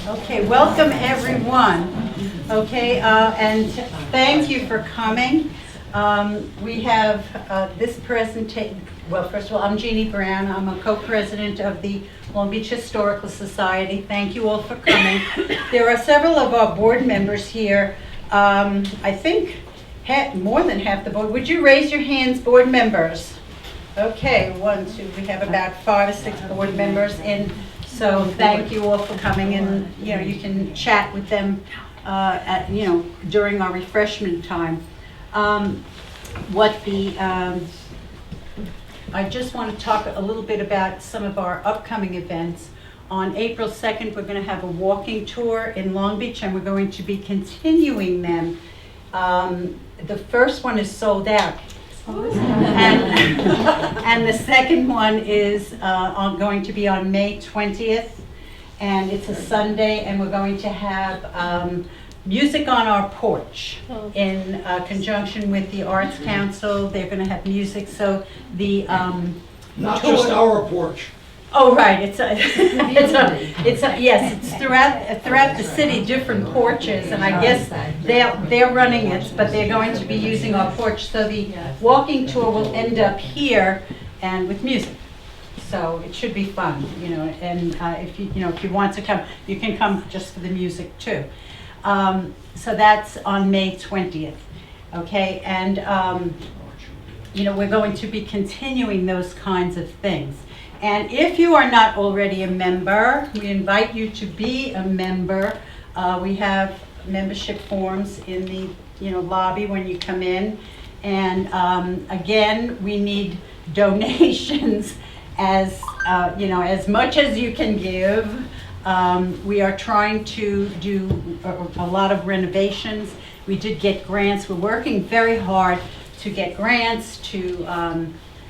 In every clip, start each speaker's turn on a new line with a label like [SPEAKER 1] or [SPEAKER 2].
[SPEAKER 1] Okay, welcome everyone. Okay, and thank you for coming. We have this presentation. Well, first of all, I'm Jeannie Brown. I'm a co-president of the Long Beach Historical Society. Thank you all for coming. There are several of our board members here. I think more than half the board. Would you raise your hands, board members? Okay, 1, 2, we have about 5 or 6 board members in. So thank you all for coming, and you can chat with them during our refreshment time. I just want to talk a little bit about some of our upcoming events. On April 2nd, we're going to have a walking tour in Long Beach, and we're going to be continuing them. The first one is sold out. And the second one is going to be on May 20th, and it's a Sunday, and we're going to have music on our porch in conjunction with the Arts Council. They're going to have music, so the
[SPEAKER 2] not just our porch.
[SPEAKER 1] Oh, right. It's throughout the city, different porches, and I guess they're running it, but they're going to be using our porch. So the walking tour will end up here, and with music. So it should be fun, And if you want to come, you can come just for the music too. So that's on May 20th. Okay, and we're going to be continuing those kinds of things. And if you are not already a member, we invite you to be a member. We have membership forms in the lobby when you come in. And again, we need donations as much as you can give. We are trying to do a lot of renovations. We did get grants. We're working very hard to get grants to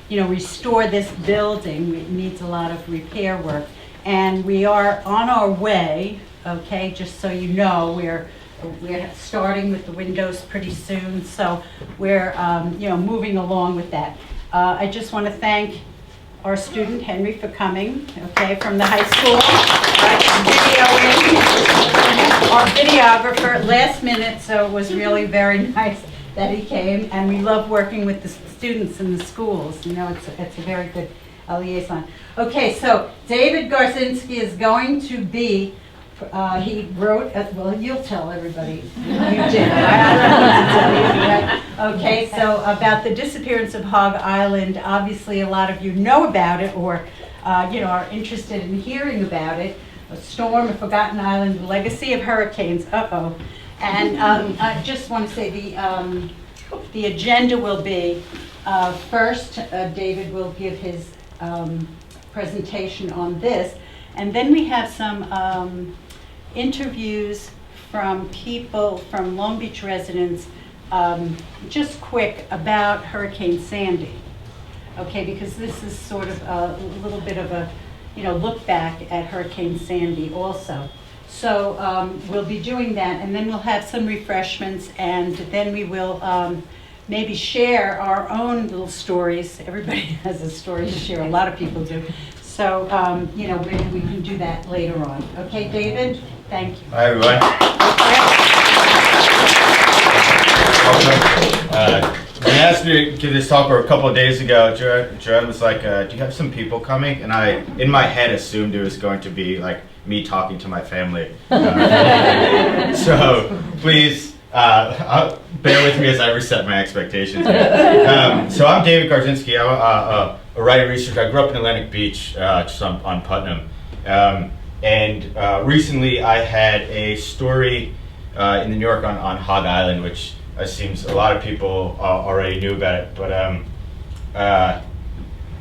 [SPEAKER 1] restore this building. It needs a lot of repair work. And we are on our way, okay, just so you know, we're starting with the windows pretty soon, so we're moving along with that. I just want to thank our student, Henry, for coming, okay, from the high school. Our videographer, last minute, so it was really very nice that he came, and we love working with the students in the schools. It's a very good liaison. Okay, so David Garzinski is going to be, he wrote, well, you'll tell everybody. You did. I don't need to tell you, right? Okay, so about the disappearance of Hog Island, obviously a lot of you know about it, or are interested in hearing about it. A storm, a forgotten island, the legacy of hurricanes. And I just want to say the agenda will be, first David will give his presentation on this, and then we have some interviews from people, from Long Beach residents, just quick about Hurricane Sandy. Okay, because this is sort of a little bit of a look back at Hurricane Sandy also. So we'll be doing that, and then we'll have some refreshments, and then we will maybe share our own little stories. Everybody has a story to share, a lot of people do. So, maybe we can do that later on. Okay, David? Thank you.
[SPEAKER 3] Hi, everyone. When I asked me to give this talk a couple of days ago, Joanne was like, do you have some people coming? And I, in my head, assumed it was going to be like me talking to my family. So please bear with me as I reset my expectations. So I'm David Garzinski. I'm a writer researcher. I grew up in Atlantic Beach, just on Putnam. And recently I had a story in New York on Hog Island, which seems a lot of people already knew about it. But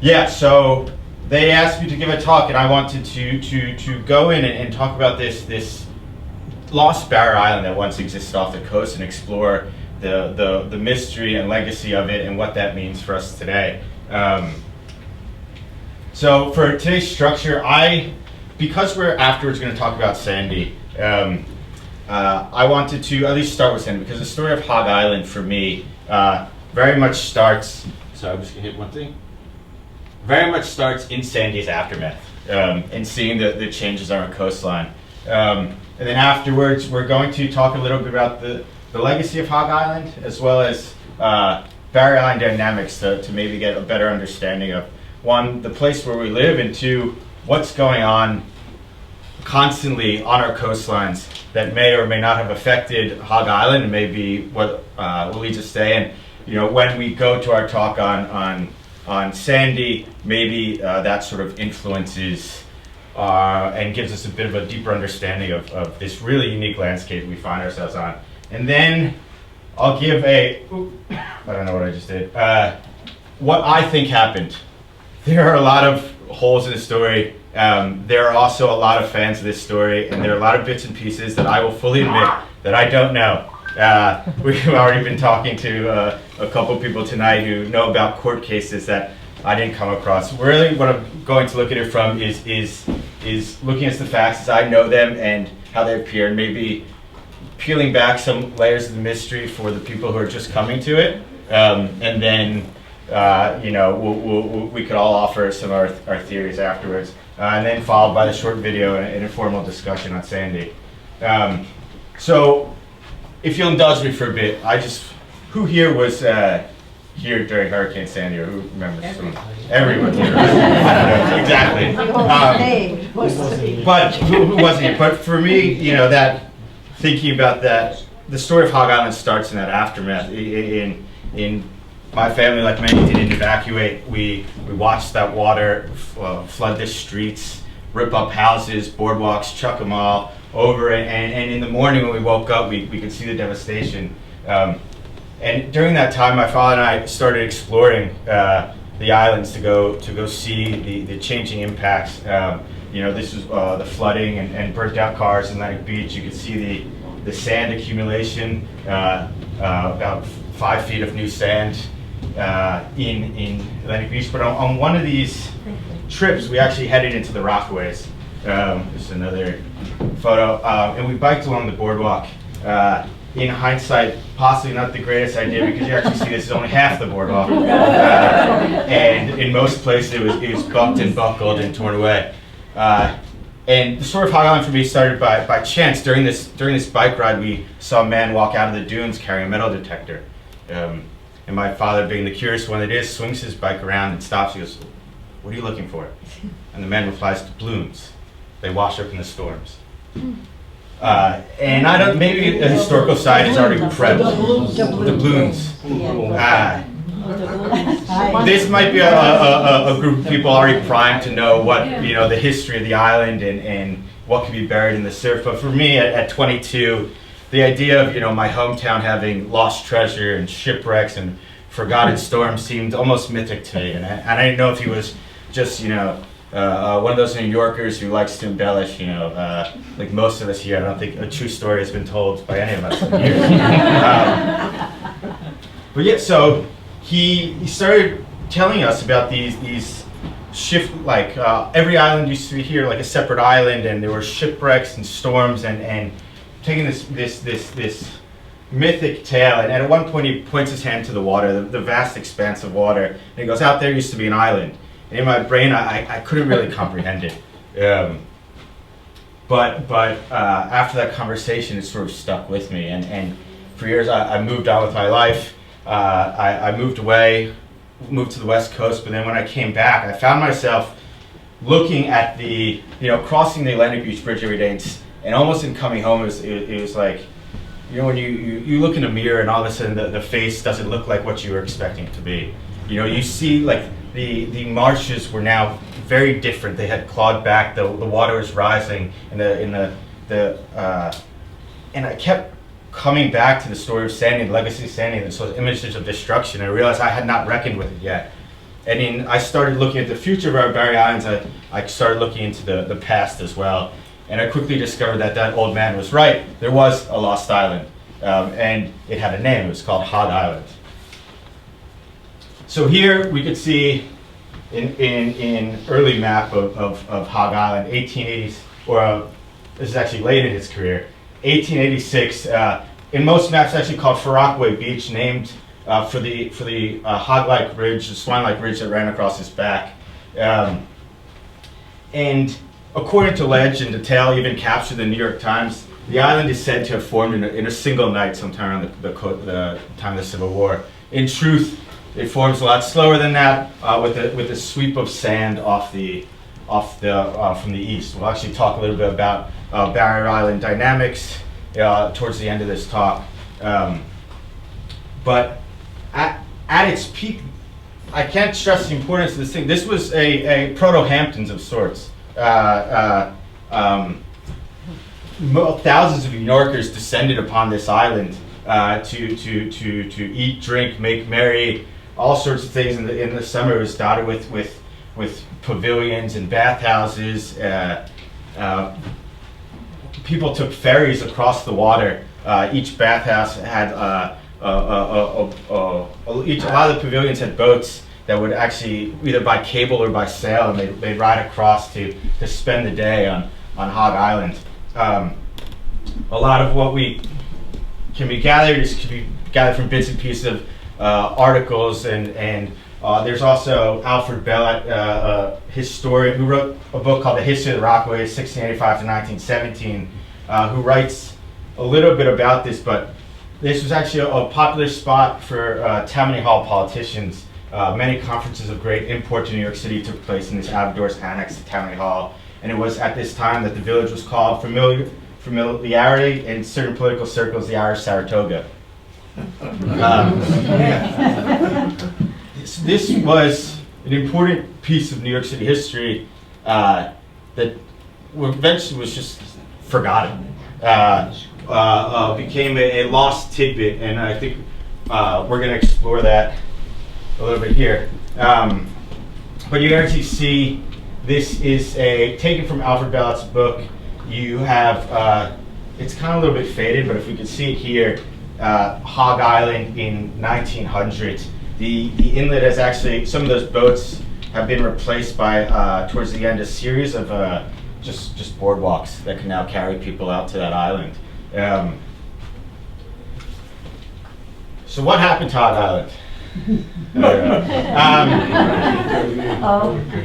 [SPEAKER 3] yeah, so they asked me to give a talk, and I wanted to go in and talk about this lost barrier island that once existed off the coast, and explore the mystery and legacy of it and what that means for us today. So for today's structure, because we're afterwards going to talk about Sandy, I wanted to at least start with Sandy, because the story of Hog Island for me very much starts. So I'm just going to hit one thing. Very much starts in Sandy's aftermath, and seeing the changes on our coastline. And then afterwards, we're going to talk a little bit about the legacy of Hog Island, as well as Barrier Island dynamics to maybe get a better understanding of, one, the place where we live, and two, what's going on constantly on our coastlines that may or may not have affected Hog Island, and maybe what will lead us to stay. And when we go to our talk on Sandy, maybe that sort of influences and gives us a bit of a deeper understanding of this really unique landscape we find ourselves on. And then I'll give I don't know what I just did, what I think happened. There are a lot of holes in the story. There are also a lot of fans of this story, and there are a lot of bits and pieces that I will fully admit that I don't know. We've already been talking to a couple people tonight who know about court cases that I didn't come across. Really, what I'm going to look at it from is looking at the facts as I know them and how they appear, and maybe peeling back some layers of the mystery for the people who are just coming to it, and then we could all offer some of our theories afterwards, and then followed by the short video and an informal discussion on Sandy. So, if you'll indulge me for a bit, who here was here during Hurricane Sandy, or who remembers? Everyone here. I don't know, exactly. But who wasn't here? But for me, that thinking about that, the story of Hog Island starts in that aftermath. In my family, like many, didn't evacuate. We watched that water flood the streets, rip up houses, boardwalks, chuck them all over. And in the morning when we woke up, we could see the devastation. And during that time, my father and I started exploring the islands to go see the changing impacts. This was the flooding and burnt out cars in Atlantic Beach. You could see the sand accumulation, about 5 feet of new sand in Atlantic Beach. But on one of these trips, we actually headed into the Rockaways. Just another photo. And we biked along the boardwalk. In hindsight, possibly not the greatest idea, because you actually see this is only half the boardwalk. And in most places it was bumped and buckled and torn away. And the story of Hog Island for me started by chance. During this bike ride, we saw a man walk out of the dunes carrying a metal detector. And my father, being the curious one it is, swings his bike around and stops. He goes, "What are you looking for?" And the man replies, "Doubloons. They wash up in the storms." And I don't, maybe a historical site is already prepped. Doubloons. This might be a group of people already primed to know what, the history of the island and what could be buried in the surf. But for me, at 22, the idea of, my hometown having lost treasure and shipwrecks and forgotten storms seemed almost mythic to me. And I didn't know if he was just, one of those New Yorkers who likes to embellish, like most of us here. I don't think a true story has been told by any of us here. But yeah, so he started telling us about these shift, like every island used to be here like a separate island, and there were shipwrecks and storms, and taking this mythic tale. And at one point he points his hand to the water, the vast expanse of water, and he goes, "Out there used to be an island." And in my brain, I couldn't really comprehend it. But after that conversation, it sort of stuck with me. And for years, I moved on with my life. I moved away, moved to the West Coast. But then when I came back, I found myself looking at crossing the Atlantic Beach Bridge every day. And almost in coming home, it was like, when you look in a mirror and all of a sudden the face doesn't look like what you were expecting it to be. You see like the marshes were now very different. They had clawed back. The water was rising, and and I kept coming back to the story of Sandy, the legacy of Sandy, and those images of destruction. I realized I had not reckoned with it yet. And I started looking at the future of our Barrier Islands. I started looking into the past as well, and I quickly discovered that old man was right. There was a lost island, and it had a name. It was called Hog Island. So here we could see in early map of Hog Island, 1880s, or this is actually late in his career, 1886. In most maps, actually called Rockaway Beach, named for the hog-like ridge, the swine-like ridge that ran across his back. And according to legend, the tale even captured in the New York Times, the island is said to have formed in a single night sometime around the time of the Civil War. In truth, it forms a lot slower than that, with a sweep of sand from the east. We'll actually talk a little bit about barrier island dynamics towards the end of this talk. But at its peak, I can't stress the importance of this thing. This was a proto-Hamptons of sorts. Thousands of New Yorkers descended upon this island to eat, drink, make merry, all sorts of things. In the summer, it was dotted with pavilions and bathhouses. People took ferries across the water. Each bathhouse had a lot of the pavilions had boats that would actually either by cable or by sail, and they'd ride across to spend the day on Hog Island. A lot of what can be gathered from bits and pieces of articles, and there's also Alfred Bellot, a historian who wrote a book called The History of the Rockaways, 1685 to 1917, who writes a little bit about this, but this was actually a popular spot for Tammany Hall politicians. Many conferences of great import to New York City took place in this outdoors annex to Tammany Hall, and it was at this time that the village was called familiarity in certain political circles the Irish Saratoga. This was an important piece of New York City history that eventually was just forgotten. Became a lost tidbit, and I think we're going to explore that a little bit here. But you can actually see this is taken from Alfred Bellot's book. You have, it's kind of a little bit faded, but if we can see it here, Hog Island in 1900. The inlet has actually, some of those boats have been replaced by, towards the end, a series of just boardwalks that can now carry people out to that island. So what happened to Hog Island?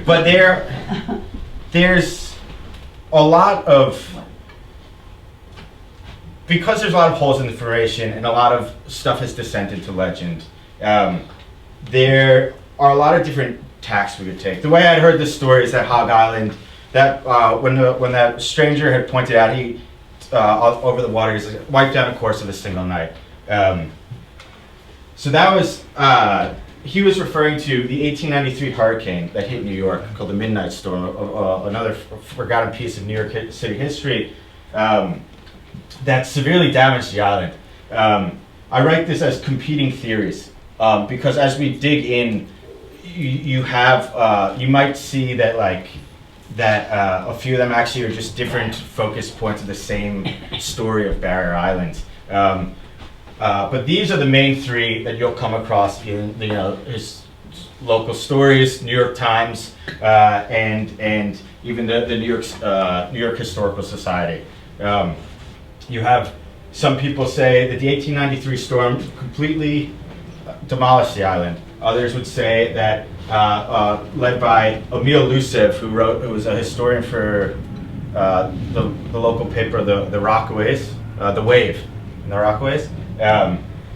[SPEAKER 3] But there's a lot of, because there's a lot of holes in the information and a lot of stuff has descended to legend, there are a lot of different tacks we could take. The way I'd heard this story is that Hog Island, that when that stranger had pointed out, he over the water, he's wiped down a course of a single night. So that was, he was referring to the 1893 hurricane that hit New York, called the Midnight Storm, another forgotten piece of New York City history that severely damaged the island. I write this as competing theories because as we dig in, you might see that a few of them actually are just different focus points of the same story of Barrier Island. But these are the main three that you'll come across in his local stories, New York Times, and even the New York Historical Society. You have some people say that the 1893 storm completely demolished the island. Others would say that, led by Emil Lucev, who was a historian for the local paper, the Rockaways, the Wave, and the Rockaways.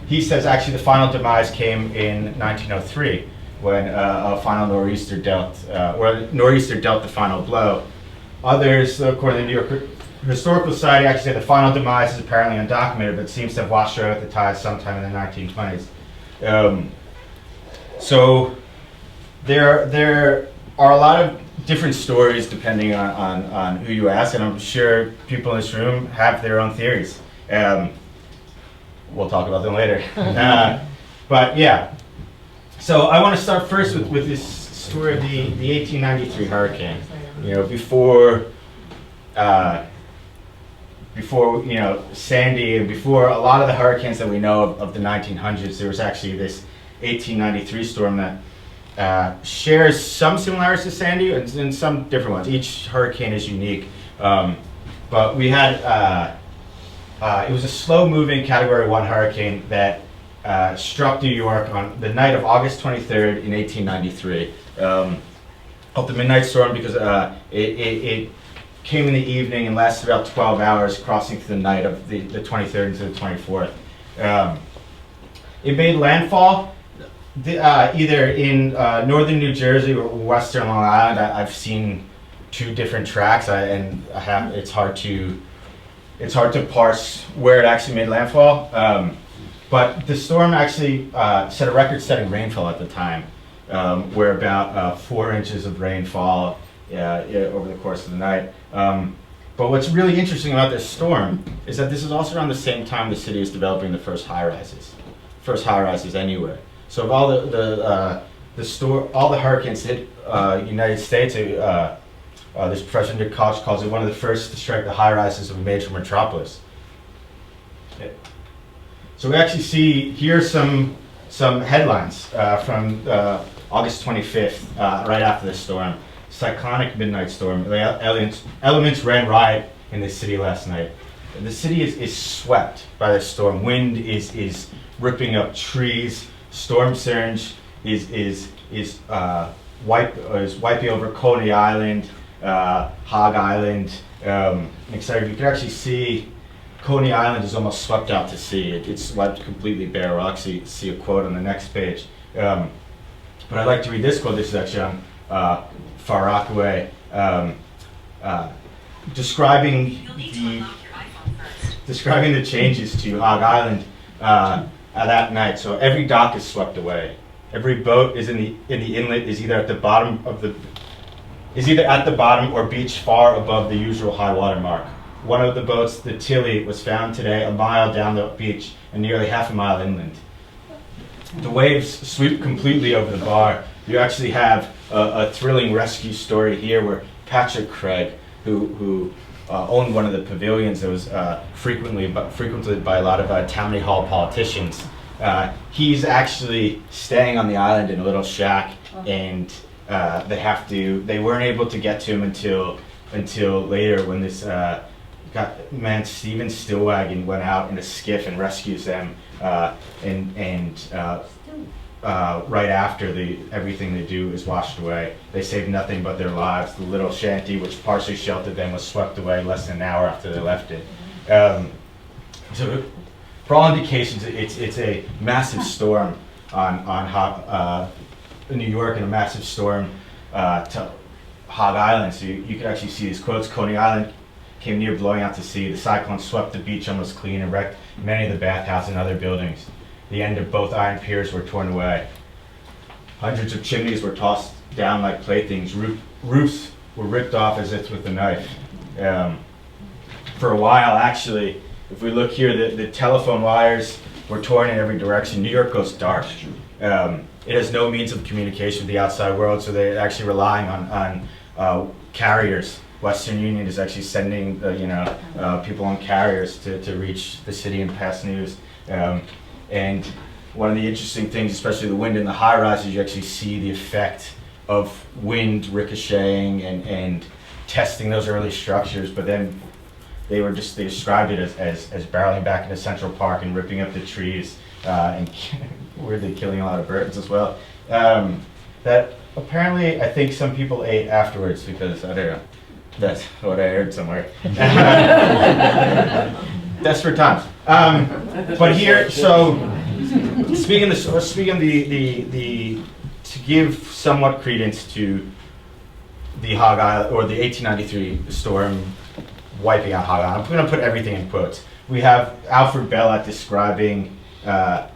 [SPEAKER 3] He says actually the final demise came in 1903 when a final nor'easter dealt the final blow. Others, according to the New York Historical Society, actually say the final demise is apparently undocumented, but seems to have washed out at the tide sometime in the 1920s. So there are a lot of different stories depending on who you ask, and I'm sure people in this room have their own theories. We'll talk about them later. But yeah, so I want to start first with this story of the 1893 hurricane. Before Sandy, and before a lot of the hurricanes that we know of the 1900s, there was actually this 1893 storm that shares some similarities to Sandy and some different ones. Each hurricane is unique, but we had it was a slow-moving Category 1 hurricane that struck New York on the night of August 23rd in 1893. Called the Midnight Storm because it came in the evening and lasted about 12 hours, crossing through the night of the 23rd into the 24th. It made landfall either in northern New Jersey or western Long Island. I've seen 2 different tracks, it's hard to parse where it actually made landfall. But the storm actually set a record-setting rainfall at the time, where about 4 inches of rainfall over the course of the night. But what's really interesting about this storm is that this is also around the same time the city is developing the first high-rises anywhere. So of all all the hurricanes hit United States, this professor Nick Koch calls it one of the first to strike the high-rises of a major metropolis. So we actually see here some headlines from August 25th, right after the storm. Cyclonic midnight storm. Elements ran riot in the city last night. The city is swept by the storm. Wind is ripping up trees. Storm surge is wiping over Coney Island, Hog Island, etc. You can actually see Coney Island is almost swept out to sea. It's swept completely bare. We'll actually see a quote on the next page. But I'd like to read this quote. This is actually on Far Rockaway, describing the changes to Hog Island that night. So every dock is swept away. Every boat is in the inlet is either at the bottom or beach far above the usual high water mark. One of the boats, the Tilly, was found today a mile down the beach and nearly half a mile inland. The waves sweep completely over the bar. You actually have a thrilling rescue story here where Patrick Craig, who owned one of the pavilions that was frequented by a lot of Tammany Hall politicians, he's actually staying on the island in a little shack, and they weren't able to get to him until later when this man Stephen Stillwagon went out in a skiff and rescues them, right after everything they do is washed away. They saved nothing but their lives. The little shanty, which partially sheltered them, was swept away less than an hour after they left it. So, for all indications, it's a massive storm on New York, and a massive storm to Hog Island. So you can actually see these quotes. Coney Island came near blowing out to sea. The cyclone swept the beach almost clean and wrecked many of the bathhouses and other buildings. The end of both iron piers were torn away. Hundreds of chimneys were tossed down like playthings. Roofs were ripped off as if with a knife. For a while, actually, if we look here, the telephone wires were torn in every direction. New York goes dark. It has no means of communication with the outside world, so they're actually relying on carriers. Western Union is actually sending people on carriers to reach the city and pass news. And one of the interesting things, especially the wind in the high rises, you actually see the effect of wind ricocheting and testing those early structures. But then they described it as barreling back into Central Park and ripping up the trees and weirdly killing a lot of birds as well. That apparently I think some people ate afterwards, because I don't know. That's what I heard somewhere. Desperate times. But here, so speaking to give somewhat credence to the Hog Island, or the 1893 storm wiping out Hog Island, I'm going to put everything in quotes. We have Alfred Belloc describing the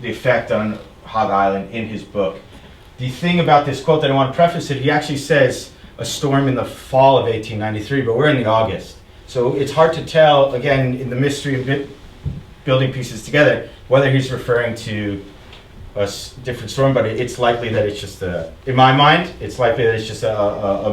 [SPEAKER 3] effect on Hog Island in his book. The thing about this quote that I want to preface it, he actually says a storm in the fall of 1893, but we're in the August. So it's hard to tell, again, in the mystery of building pieces together, whether he's referring to a different storm, but it's likely that it's just in my mind, it's likely that it's just a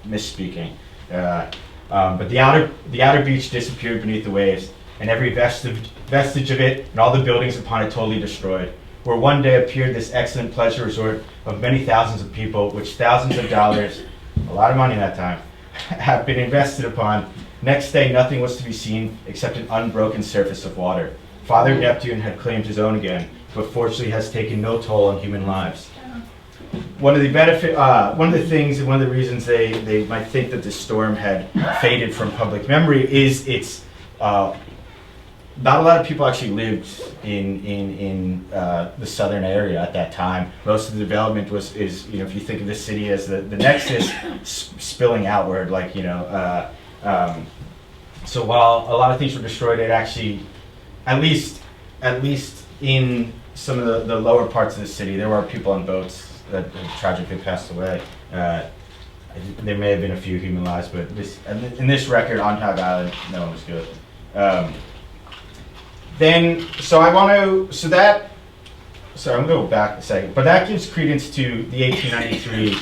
[SPEAKER 3] misspeaking. But the outer beach disappeared beneath the waves, and every vestige of it and all the buildings upon it totally destroyed. Where one day appeared this excellent pleasure resort of many thousands of people, which thousands of dollars, a lot of money that time, have been invested upon. Next day, nothing was to be seen except an unbroken surface of water. Father Neptune had claimed his own again, but fortunately has taken no toll on human lives. one of the things and one of the reasons they might think that the storm had faded from public memory is it's not a lot of people actually lived in the southern area at that time. Most of the development is if you think of the city as the nexus spilling outward, like so while a lot of things were destroyed, it actually, at least in some of the lower parts of the city, there were people on boats that tragically passed away. There may have been a few human lives, but in this record on Hog Island, no one was good. I'm going to go back a second, but that gives credence to the 1893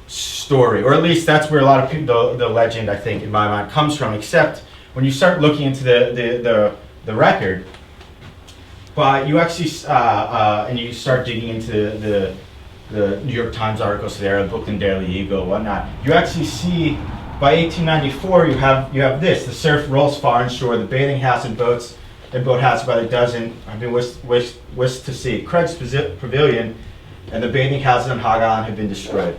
[SPEAKER 3] story, or at least that's where a lot of people, the legend, I think, in my mind, comes from, except when you start looking into the record, but you actually, and you start digging into the New York Times articles there, the Brooklyn Daily Eagle, whatnot, you actually see by 1894 you have this: the surf rolls far and shore, the bathing house and boathouse by the dozen have been wished to see. Craig's Pavilion and the bathing houses on Hog Island have been destroyed.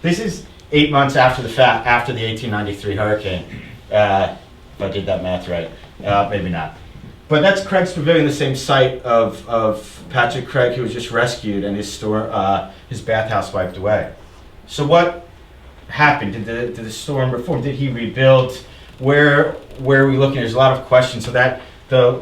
[SPEAKER 3] This is 8 months after the 1893 hurricane. If I did that math right, maybe not. But that's Craig's Pavilion, the same site of Patrick Craig, who was just rescued, and his bathhouse wiped away. So what happened? Did the storm reform? Did he rebuild? Where are we looking? There's a lot of questions. So that the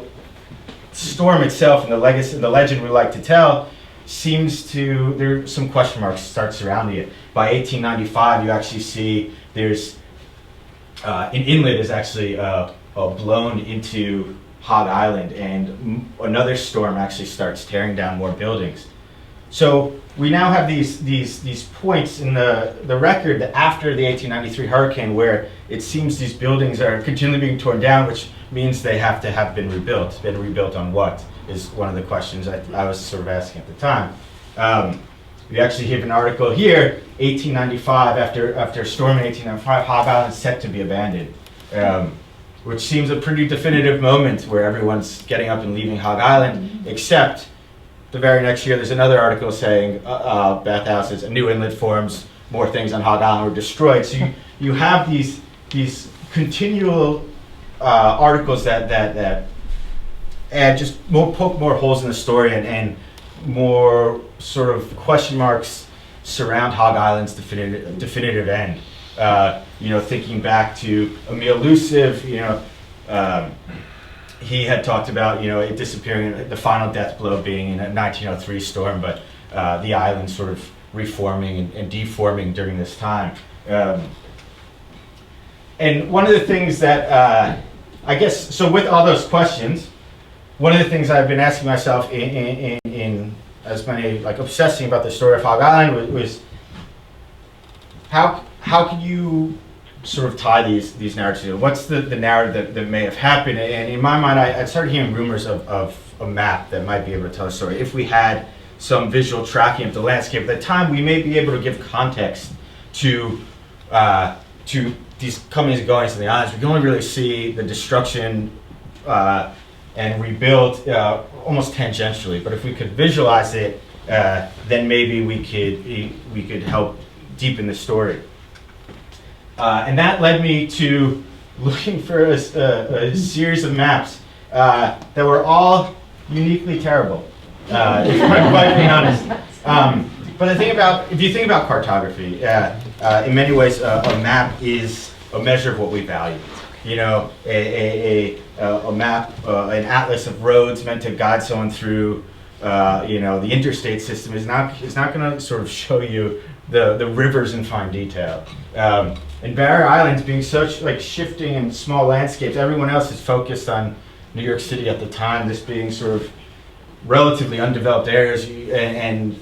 [SPEAKER 3] storm itself and the legacy, the legend we like to tell, there's some question marks start surrounding it. By 1895, you actually see there's an inlet is actually blown into Hog Island, and another storm actually starts tearing down more buildings. So we now have these points in the record that after the 1893 hurricane where it seems these buildings are continually being torn down, which means they have to have been rebuilt. Been rebuilt on what is one of the questions I was sort of asking at the time. We actually have an article here, 1895, after a storm in 1895, Hog Island is set to be abandoned. Which seems a pretty definitive moment where everyone's getting up and leaving Hog Island, except the very next year there's another article saying bathhouses, a new inlet forms, more things on Hog Island were destroyed. So you have these continual articles that add just poke more holes in the story and more sort of question marks surround Hog Island's definitive end. Thinking back to Emil Luciv, he had talked about, it disappearing, the final death blow being in a 1903 storm, but the island sort of reforming and deforming during this time. And one of the things that, I guess, so with all those questions, one of the things I've been asking myself in as many, like obsessing about the story of Hog Island was how can you sort of tie these narratives together? What's the narrative that may have happened? And in my mind, I started hearing rumors of a map that might be able to tell a story. If we had some visual tracking of the landscape at the time, we may be able to give context to these comings and goings of the islands. We can only really see the destruction and rebuild almost tangentially. But if we could visualize it, then maybe we could help deepen the story. And that led me to looking for a series of maps that were all uniquely terrible, if I'm quite being honest. But if you think about cartography, in many ways, a map is a measure of what we value. A map, an atlas of roads meant to guide someone through, the interstate system is not going to sort of show you the rivers in fine detail. And Barrier Islands being such like shifting and small landscapes, everyone else is focused on New York City at the time, this being sort of relatively undeveloped areas, and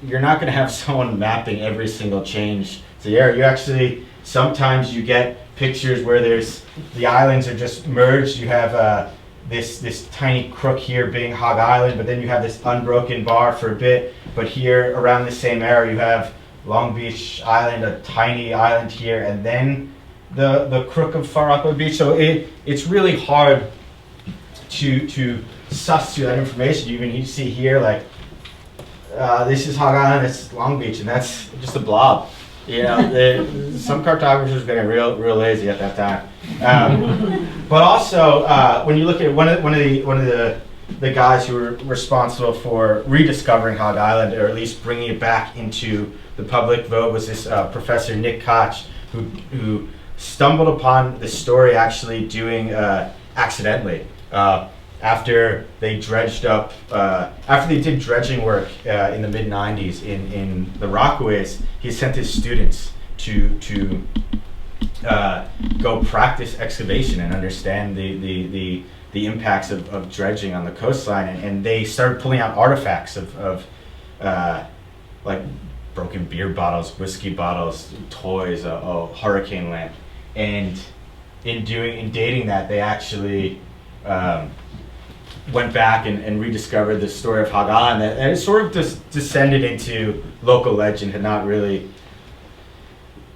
[SPEAKER 3] you're not going to have someone mapping every single change to the area. You actually, sometimes you get pictures where the islands are just merged. You have this tiny crook here being Hog Island, but then you have this unbroken bar for a bit, but here around the same area you have Long Beach Island, a tiny island here, and then the crook of Far Rockaway Beach. So it's really hard to suss through that information. You see here, like this is Hog Island, this is Long Beach, and that's just a blob. You know, some cartographers getting real lazy at that time. But also, when you look at one of the guys who were responsible for rediscovering Hog Island, or at least bringing it back into the public vote, was this Professor Nick Koch, who stumbled upon the story actually doing accidentally. After they dredged up, after they did dredging work in the mid-90s in the Rockaways, he sent his students to go practice excavation and understand the impacts of dredging on the coastline, and they started pulling out artifacts of like broken beer bottles, whiskey bottles, toys, a hurricane lamp, and in dating that, they actually went back and rediscovered the story of Hog Island, and it sort of just descended into local legend, had not really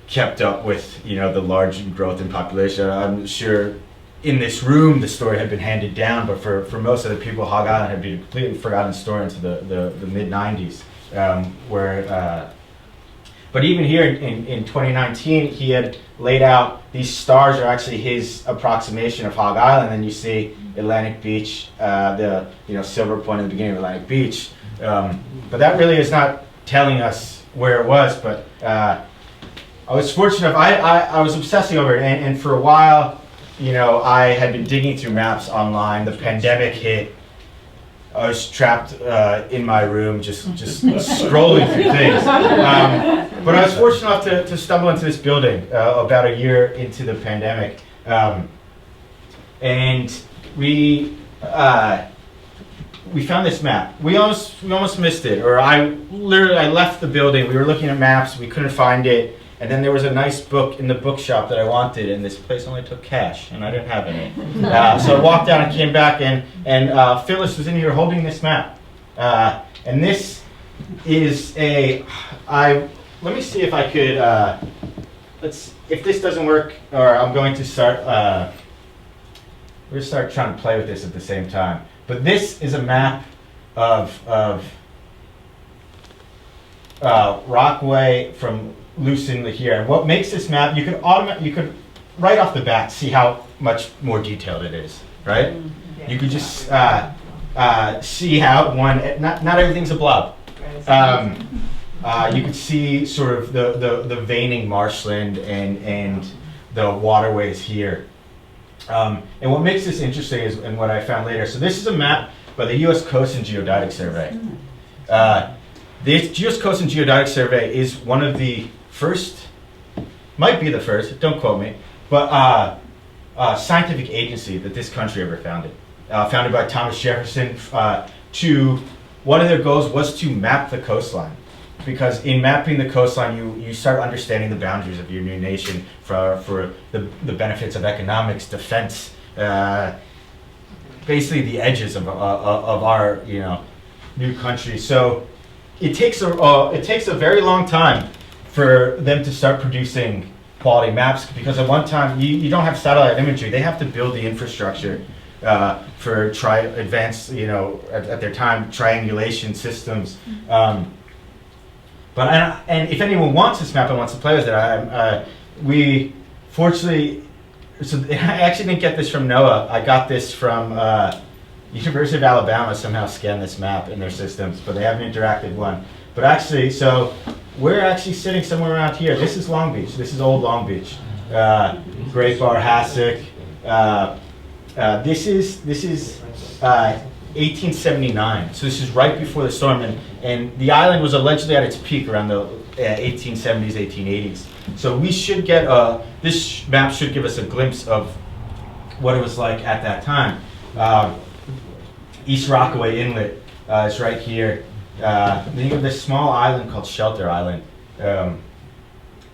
[SPEAKER 3] kept up with, you know, the large growth in population. I'm sure in this room the story had been handed down, but for most of the people, Hog Island had been a completely forgotten story into the mid-90s, but even here in 2019, he had laid out these stars are actually his approximation of Hog Island. And you see Atlantic Beach, the silver point at the beginning of Atlantic Beach. But that really is not telling us where it was. But I was fortunate. I was obsessing over it, and for a while, you know, I had been digging through maps online. The pandemic hit. I was trapped in my room, just scrolling through things. But I was fortunate enough to stumble into this building about a year into the pandemic, and we found this map. We almost missed it, or I left the building. We were looking at maps, we couldn't find it. And then there was a nice book in the bookshop that I wanted, and this place only took cash, and I didn't have any. So I walked out and came back, and Phyllis was in here holding this map. And this is let me see if I could, if this doesn't work, or I'm going to start, we're going to start trying to play with this at the same time. But this is a map of Rockaway from Lucin here. And what makes this map, you could right off the bat see how much more detailed it is, right? Yeah. You could just see how not everything's a blob. You could see sort of the veining marshland and the waterways here. And what makes this interesting is, and what I found later, so this is a map by the U.S. Coast and Geodetic Survey. The U.S. Coast and Geodetic Survey is one of the first, might be the first, don't quote me, but scientific agency that this country ever founded. Founded by Thomas Jefferson. One of their goals was to map the coastline, because in mapping the coastline, you start understanding the boundaries of your new nation for the benefits of economics, defense, basically the edges of our new country. So it takes a very long time for them to start producing quality maps, because at one time you don't have satellite imagery. They have to build the infrastructure for advanced, at their time, triangulation systems. But if anyone wants this map and wants to play with it, we fortunately, so I actually didn't get this from NOAA. I got this from University of Alabama. Somehow scanned this map in their systems, but they have an interactive one. But actually, so we're actually sitting somewhere around here. This is Long Beach. This is old Long Beach. Great Bar, Hassock. This is 1879. So this is right before the storm, and the island was allegedly at its peak around the 1870s, 1880s. So we should get this map should give us a glimpse of what it was like at that time. East Rockaway Inlet is right here. Then you have this small island called Shelter Island, and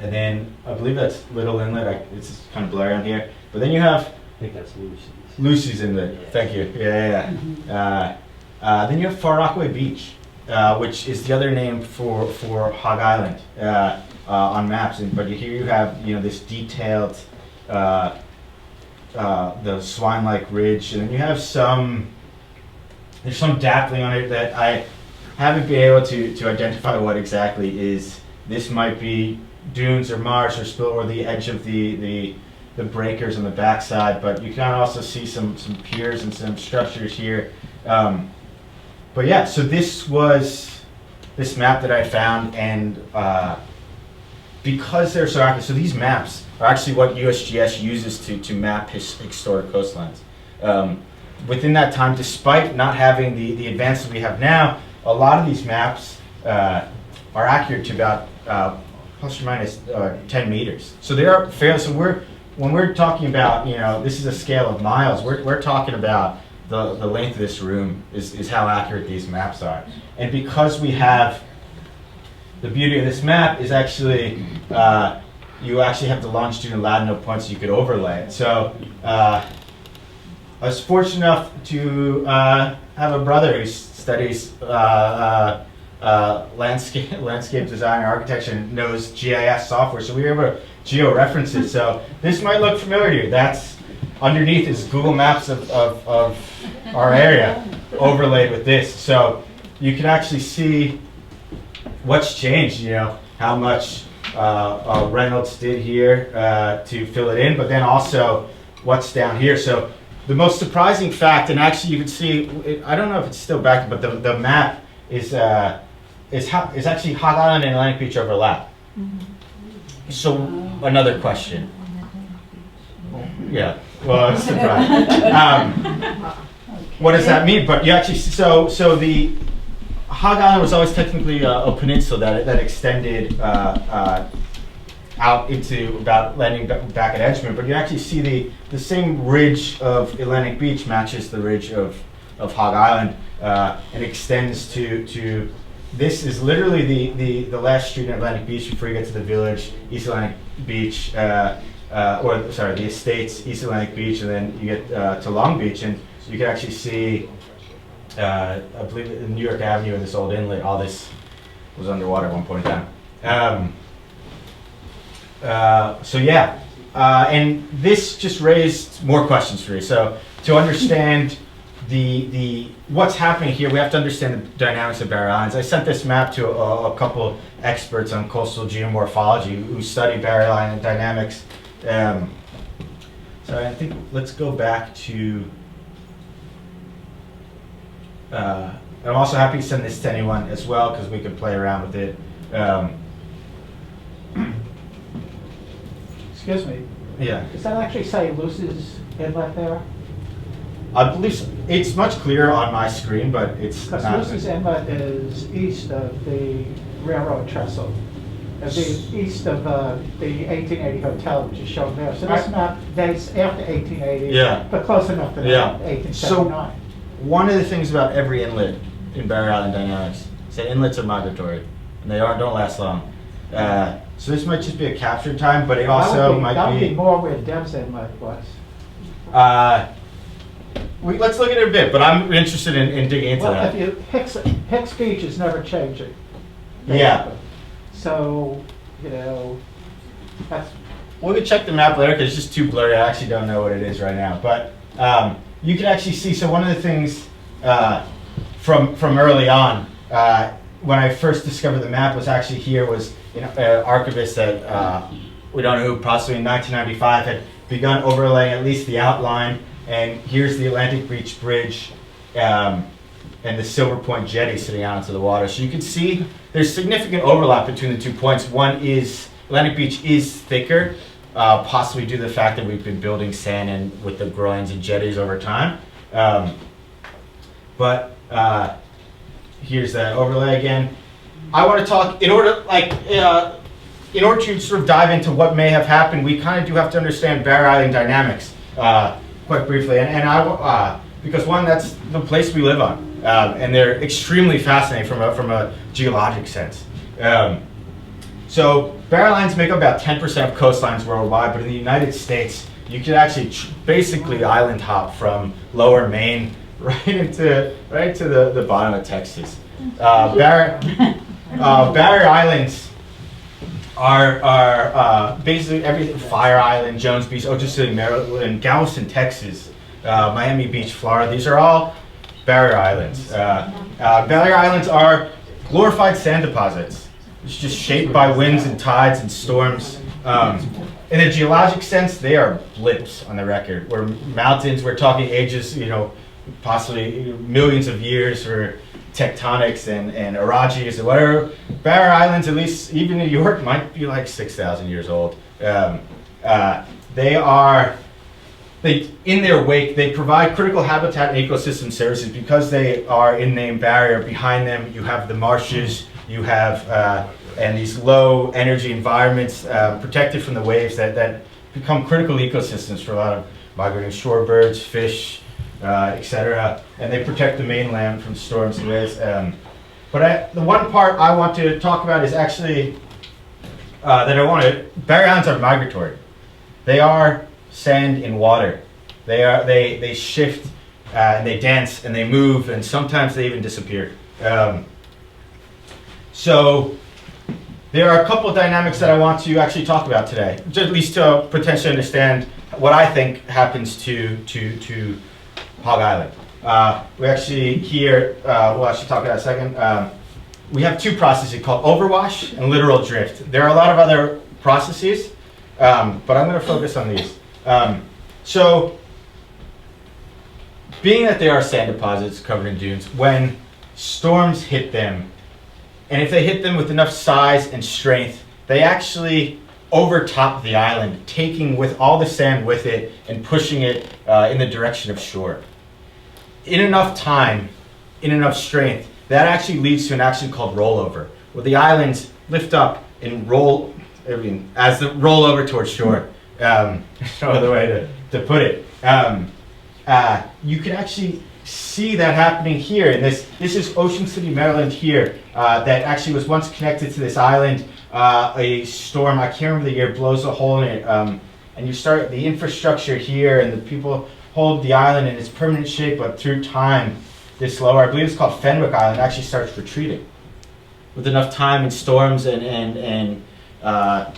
[SPEAKER 3] then I believe that's Little Inlet. It's kind of blurry on here. But then you have,
[SPEAKER 4] I think that's Lucy's.
[SPEAKER 3] Lucy's Inlet. Yeah. Thank you. Yeah. Then you have Far Rockaway Beach, which is the other name for Hog Island on maps. But here you have this detailed the swine-like ridge, and then you have there's some dappling on it that haven't been able to identify what exactly is. This might be dunes or marsh or spill or the edge of the breakers on the backside, but you can also see some piers and some structures here. But yeah, so this was this map that I found, and because they're so accurate, so these maps are actually what USGS uses to map historic coastlines. Within that time, despite not having the advances we have now, a lot of these maps are accurate to about plus or minus 10 meters. So they are fair. So when we're talking about, this is a scale of miles, we're talking about the length of this room is how accurate these maps are. And because we have the beauty of this map is actually you actually have the longitude and latitude points you could overlay it. So I was fortunate enough to have a brother who studies landscape design and architecture and knows GIS software, so we were able to geo-reference it. So this might look familiar to you. That's underneath is Google Maps of our area overlaid with this. So you can actually see what's changed, how much Reynolds did here to fill it in, but then also what's down here. So the most surprising fact, and actually you can see, I don't know if it's still back, but the map is actually Hog Island and Atlantic Beach overlap. So another question. Yeah, well, it's surprising. What does that mean? But you actually, so the Hog Island was always technically a peninsula that extended out into about landing back at Edgemont, but you actually see the same ridge of Atlantic Beach matches the ridge of Hog Island and extends to this is literally the last street in Atlantic Beach before you get to the village, East Atlantic Beach, the estates, East Atlantic Beach, and then you get to Long Beach, and you can actually see, I believe, New York Avenue and this old inlet. All this was underwater at one point in time. So yeah, and this just raised more questions for you. So to understand the what's happening here, we have to understand the dynamics of barrier islands. I sent this map to a couple experts on coastal geomorphology who study barrier island dynamics. So I think let's go back to. I'm also happy to send this to anyone as well because we can play around with it.
[SPEAKER 4] Excuse me.
[SPEAKER 3] Yeah.
[SPEAKER 4] Does that actually say Luce's Inlet there?
[SPEAKER 3] I believe so. It's much clearer on my screen, but it's
[SPEAKER 4] Because
[SPEAKER 3] not.
[SPEAKER 4] Luce's Inlet is east of the railroad trestle. It'd be east of the 1880 hotel, which is shown there. So this map dates after 1880,
[SPEAKER 3] Yeah.
[SPEAKER 4] but close enough to
[SPEAKER 3] Yeah.
[SPEAKER 4] 1879.
[SPEAKER 3] One of the things about every inlet in barrier island dynamics is that inlets are migratory, and they don't last long. So this might just be a capture time, but it also
[SPEAKER 4] that would
[SPEAKER 3] might
[SPEAKER 4] be more where Deb's Inlet was.
[SPEAKER 3] Let's look at it a bit, but I'm interested in digging into
[SPEAKER 4] Well,
[SPEAKER 3] that.
[SPEAKER 4] if Hicks Beach is never changing.
[SPEAKER 3] Yeah.
[SPEAKER 4] basically. So, that's
[SPEAKER 3] We could check the map later because it's just too blurry. I actually don't know what it is right now. But you can actually see, so one of the things from early on, when I first discovered the map was actually here was an archivist that we don't know who, possibly in 1995, had begun overlaying at least the outline. And here's the Atlantic Beach Bridge and the Silver Point Jetty sitting out into the water. So you can see there's significant overlap between the 2 points. One is Atlantic Beach is thicker, possibly due to the fact that we've been building sand and with the groins and jetties over time. But here's that overlay again. I want to talk in order to sort of dive into what may have happened. We kind of do have to understand barrier island dynamics quite briefly, and I because one, that's the place we live on, and they're extremely fascinating from a geologic sense. So barrier islands make up about 10% of coastlines worldwide, but in the United States, you could actually basically island hop from lower Maine right to the bottom of Texas. Barrier islands are basically everything. Fire Island, Jones Beach, Ocean City, Maryland, Galveston, Texas, Miami Beach, Florida. These are all barrier islands. Barrier islands are glorified sand deposits. It's just shaped by winds and tides and storms. In a geologic sense, they are blips on the record. Where mountains, we're talking ages, possibly millions of years for tectonics and erases or whatever. Barrier Islands, at least even New York, might be like 6,000 years old. In their wake, they provide critical habitat and ecosystem services because they are in name barrier. Behind them, you have the marshes, you have, and these low energy environments protected from the waves that become critical ecosystems for a lot of migrating shorebirds, fish, etc. And they protect the mainland from storms and waves. But the one part I want to talk about is actually barrier islands are migratory. They are sand in water. They shift and they dance and they move and sometimes they even disappear. So there are a couple of dynamics that I want to actually talk about today, just at least to potentially understand what I think happens to Hog Island. We actually here, we'll actually talk about that in a second. We have two processes called overwash and literal drift. There are a lot of other processes, but I'm going to focus on these. So, being that they are sand deposits covered in dunes, when storms hit them, and if they hit them with enough size and strength, they actually overtop the island, taking with all the sand with it and pushing it in the direction of shore. In enough time, in enough strength, that actually leads to an action called rollover, where the islands lift up and roll over towards shore. No other way to put it. You can actually see that happening here. And this is Ocean City, Maryland here, that actually was once connected to this island. A storm, I can't remember the year, blows a hole in it. And you start the infrastructure here and the people hold the island in its permanent shape, but through time, this lower, I believe it's called Fenwick Island, actually starts retreating. With enough time and storms and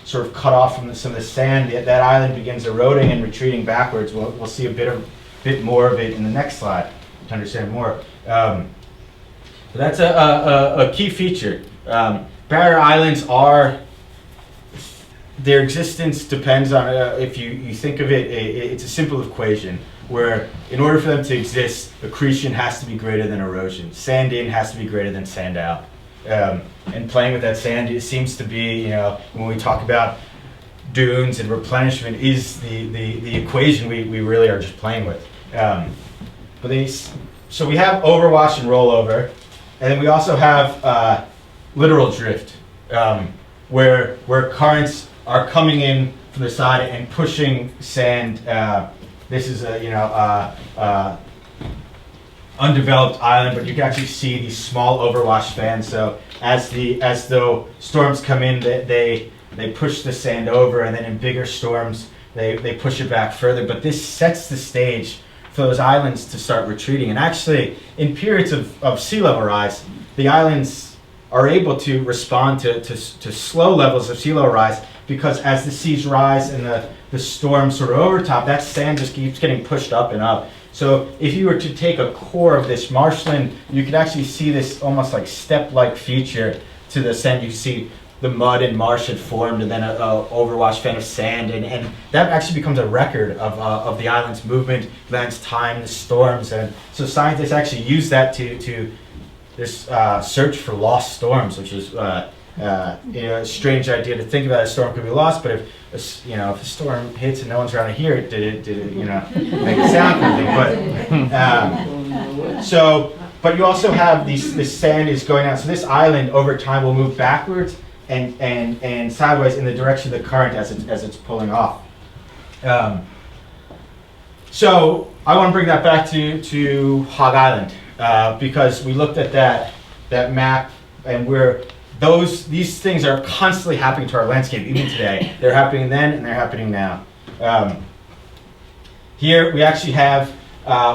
[SPEAKER 3] sort of cut off from some of the sand, that island begins eroding and retreating backwards. We'll see a bit more of it in the next slide to understand more. But that's a key feature. Barrier islands their existence depends on, if you think of it, it's a simple equation where in order for them to exist, accretion has to be greater than erosion. Sand in has to be greater than sand out. And playing with that sand, it seems to be, when we talk about dunes and replenishment, is the equation we really are just playing with. So we have overwash and rollover, and then we also have literal drift, where currents are coming in from the side and pushing sand. This is a undeveloped island, but you can actually see these small overwash fans. So as the storms come in, they push the sand over, and then in bigger storms they push it back further. But this sets the stage for those islands to start retreating. And actually, in periods of sea level rise, the islands are able to respond to slow levels of sea level rise, because as the seas rise and the storm sort of overtop, that sand just keeps getting pushed up and up. So if you were to take a core of this marshland, you could actually see this almost like step-like feature to the sand. You see the mud and marsh had formed, and then a overwash fan of sand, and that actually becomes a record of the island's movement, land's time, the storms. And so scientists actually use that to this search for lost storms, which is a strange idea to think about. A storm could be lost, but if a storm hits and no one's around to hear it, did it make a sound kind of thing? But you also have this sand is going out. So this island over time will move backwards and sideways in the direction of the current as it's pulling off. So I want to bring that back to Hog Island, because we looked at that map, and these things are constantly happening to our landscape even today. They're happening then and they're happening now. Here we actually have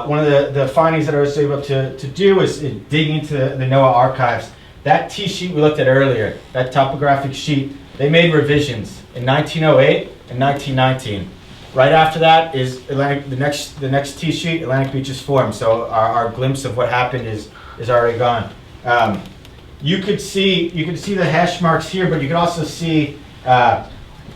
[SPEAKER 3] one of the findings that I was able to do is digging into the NOAA archives. That T-sheet we looked at earlier, that topographic sheet, they made revisions in 1908 and 1919. Right after that is the next T-sheet, Atlantic Beach is formed. So our glimpse of what happened is already gone. you could see the hash marks here, but you could also see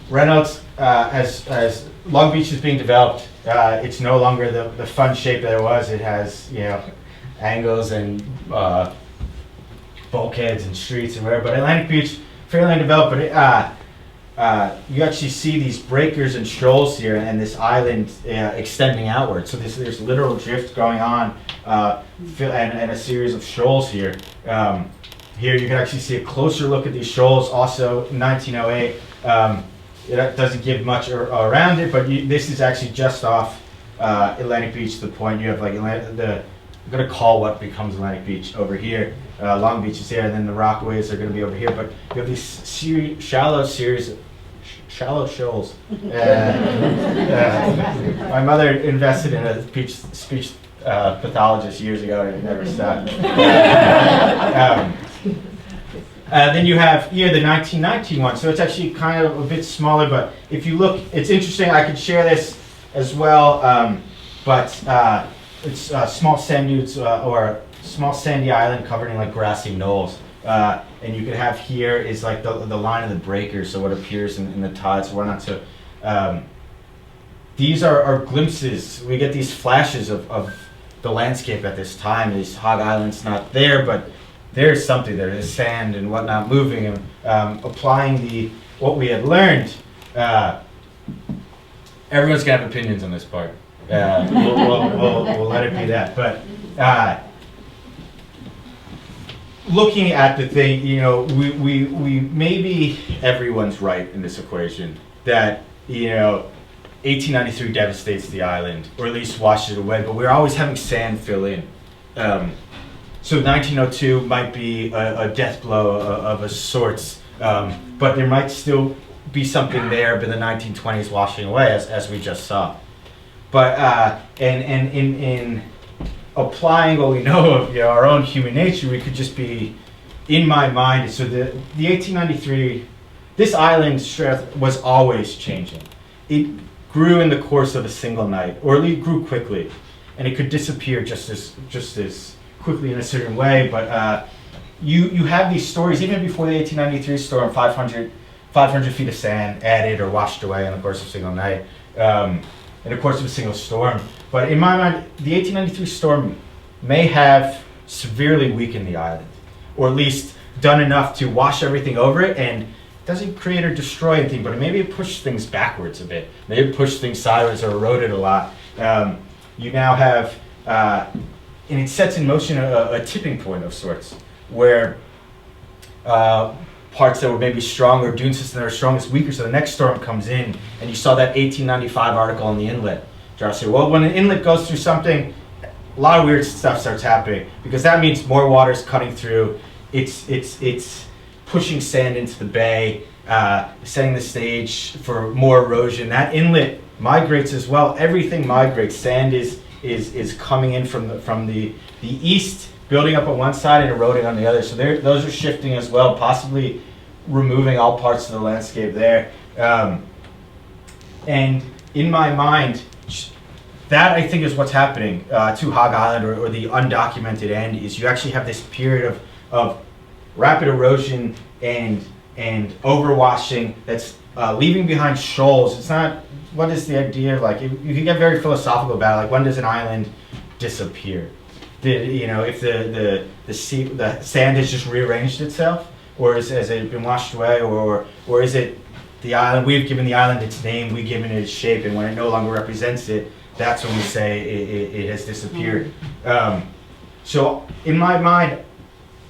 [SPEAKER 3] Reynolds as Long Beach is being developed. It's no longer the fun shape that it was. It has, you know, angles and bulkheads and streets and whatever. But Atlantic Beach, fairly undeveloped, but you actually see these breakers and shoals here, and this island extending outward. So there's literal drift going on, and a series of shoals here. Here you can actually see a closer look at these shoals. Also, 1908. It doesn't give much around it, but this is actually just off Atlantic Beach to the point. You have like I'm going to call what becomes Atlantic Beach over here. Long Beach is here, and then the Rockaways are going to be over here. But you have these shallow shoals. My mother invested in a speech pathologist years ago, and it never stopped. Then you have here the 1919 one, so it's actually kind of a bit smaller, but if you look, it's interesting. I could share this as well, but it's small sand dunes or small sandy island covered in like grassy knolls. And you could have here is like the line of the breakers, so what appears in the tides and whatnot. So these are glimpses. We get these flashes of the landscape at this time. These Hog Island's not there, but there's something there. There's sand and whatnot moving, and applying what we had learned. Everyone's gonna have opinions on this part. We'll let it be that. But looking at the thing, you know, we maybe everyone's right in this equation that, you know, 1893 devastates the island, or at least washes it away. But we're always having sand fill in. So 1902 might be a death blow of a sorts, but there might still be something there, but the 1920s washing away, as we just saw. But and in applying what we know of, you know, our own human nature, we could just be, in my mind, so the 1893, this island stress was always changing. It grew in the course of a single night, or at least grew quickly, and it could disappear just as quickly in a certain way. But you have these stories even before the 1893 storm. 500 feet of sand added or washed away in the course of a single night, in the course of a single storm. But in my mind, the 1893 storm may have severely weakened the island, or at least done enough to wash everything over it, and doesn't create or destroy anything, but maybe it pushed things backwards a bit. Maybe it pushed things sideways or eroded a lot. You now have and it sets in motion a tipping point of sorts, where parts that were maybe stronger, dune systems that are strongest, weaker, so the next storm comes in, and you saw that 1895 article on the inlet. Josh said, well, when an inlet goes through something, a lot of weird stuff starts happening, because that means more water's cutting through, it's pushing sand into the bay, setting the stage for more erosion. That inlet migrates as well. Everything migrates. Sand is coming in from the east, building up on one side and eroding on the other. So those are shifting as well, possibly removing all parts of the landscape there. And in my mind, that I think is what's happening to Hog Island, or the undocumented end, is you actually have this period of rapid erosion and overwashing that's leaving behind shoals. It's not, what is the idea? Like, you can get very philosophical about it. Like, when does an island disappear? If the sand has just rearranged itself, or has it been washed away, or is it the island? We've given the island its name, we've given it its shape, and when it no longer represents it, that's when we say it has disappeared. So in my mind,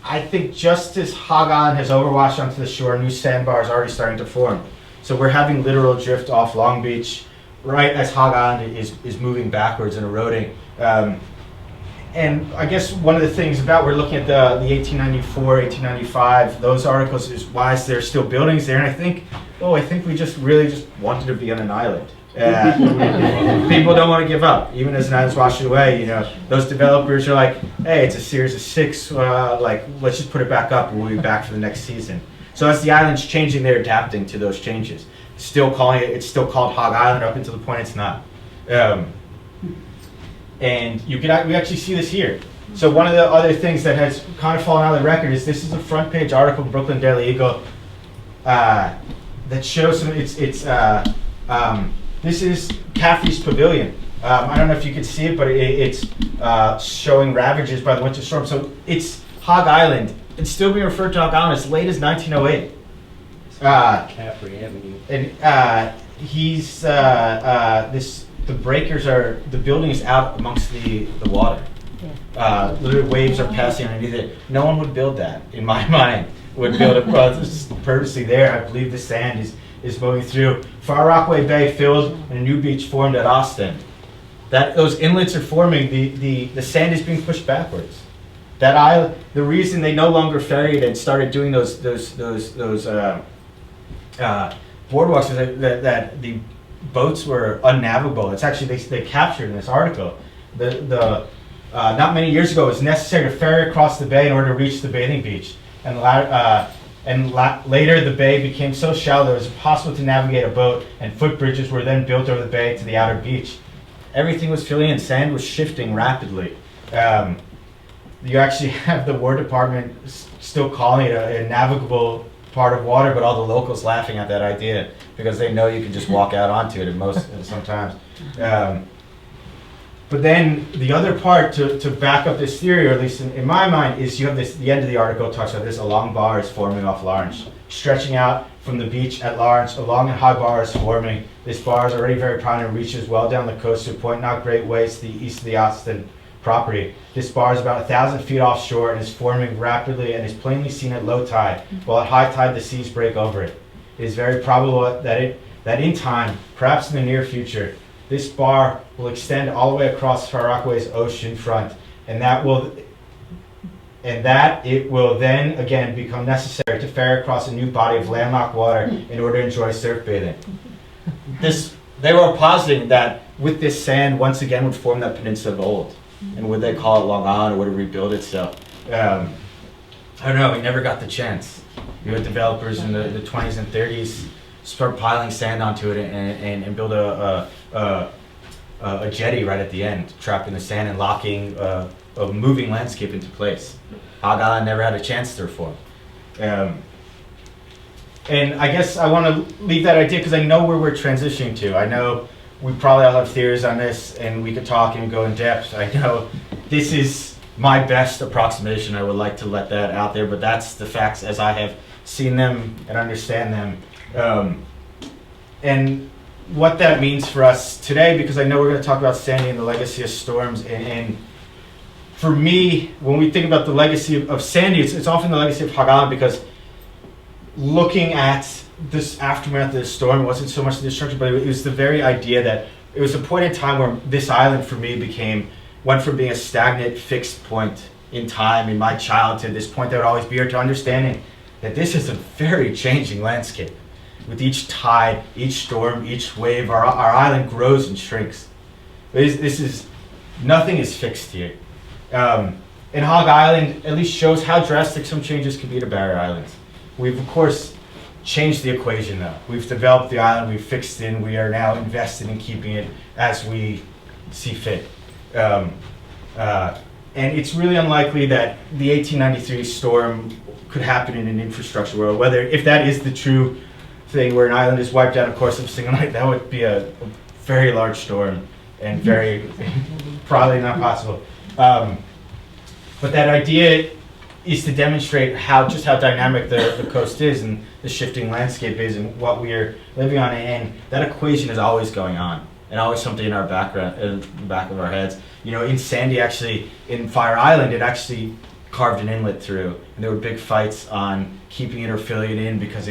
[SPEAKER 3] I think just as Hog Island has overwashed onto the shore, new sandbars are already starting to form. So we're having literal drift off Long Beach, right as Hog Island is moving backwards and eroding. And I guess one of the things about, we're looking at the 1894, 1895, those articles, is why is there still buildings there? And I think we just wanted to be on an island. People don't want to give up, even as an island's washing away. Those developers are like, hey, it's a series of 6, let's just put it back up and we'll be back for the next season. So as the island's changing, they're adapting to those changes. It's still called Hog Island up until the point it's not. And we actually see this here. So one of the other things that has kind of fallen out of the record is this is a front page article in Brooklyn Daily Eagle that shows some. This is Caffrey's Pavilion. I don't know if you can see it, but it's showing ravages by the winter storm. So it's Hog Island. It's still being referred to Hog Island as late as 1908.
[SPEAKER 5] Caffrey Avenue.
[SPEAKER 3] And he's the breakers are, the building is out amongst the water. Literally waves are passing underneath it. No one would build that, in my mind. Would build it purposely there. I believe the sand is moving through. Far Rockaway Bay filled and a new beach formed at Austin. Those inlets are forming. The sand is being pushed backwards. That island. The reason they no longer ferried and started doing those boardwalks is that the boats were unnavigable. It's actually they captured in this article. Not many years ago, it was necessary to ferry across the bay in order to reach the bathing beach. Later, the bay became so shallow that it was impossible to navigate a boat, and footbridges were then built over the bay to the outer beach. Everything was filling in, sand was shifting rapidly. You actually have the War Department still calling it a navigable part of water, but all the locals laughing at that idea because they know you can just walk out onto it sometimes. But then the other part to back up this theory, or at least in my mind, is you have this, the end of the article talks about this, a long bar is forming off Lawrence. Stretching out from the beach at Lawrence, a long and high bar is forming. This bar is already very prominent and reaches well down the coast to a point not great ways to the east of the Austin property. This bar is about 1,000 feet offshore and is forming rapidly and is plainly seen at low tide, while at high tide the seas break over it. It is very probable that in time, perhaps in the near future, this bar will extend all the way across Far Rockaway's ocean front, and that it will then again become necessary to ferry across a new body of landlocked water in order to enjoy surf bathing. They were positing that with this sand once again would form that peninsula of old, and would they call it Long Island or would it rebuild itself? I don't know. We never got the chance. You had developers in the 20s and 30s start piling sand onto it and build a jetty right at the end, trapping the sand and locking a moving landscape into place. Hog Island never had a chance to reform. And I guess I want to leave that idea because I know where we're transitioning to. I know we probably all have theories on this and we could talk and go in depth. I know this is my best approximation. I would like to let that out there, but that's the facts as I have seen them and understand them. And what that means for us today, because I know we're going to talk about Sandy and the legacy of storms. And for me, when we think about the legacy of Sandy, it's often the legacy of Hog Island, because looking at this aftermath of the storm, it wasn't so much the destruction, but it was the very idea that it was a point in time where this island for me went from being a stagnant, fixed point in time in my childhood, this point that would always be here, to understanding that this is a very changing landscape. With each tide, each storm, each wave, our island grows and shrinks. Nothing is fixed here. And Hog Island at least shows how drastic some changes can be to barrier islands. We've, of course, changed the equation though. We've developed the island, we've fixed it, we are now invested in keeping it as we see fit. And it's really unlikely that the 1893 storm could happen in an infrastructure world. If that is the true thing, where an island is wiped out, of course, in a single night, that would be a very large storm and very probably not possible. But that idea is to demonstrate just how dynamic the coast is and the shifting landscape is and what we are living on, and that equation is always going on and always something in our background, in the back of our heads. You know, in Sandy, actually, in Fire Island, it actually carved an inlet through, and there were big fights on keeping it or filling it in because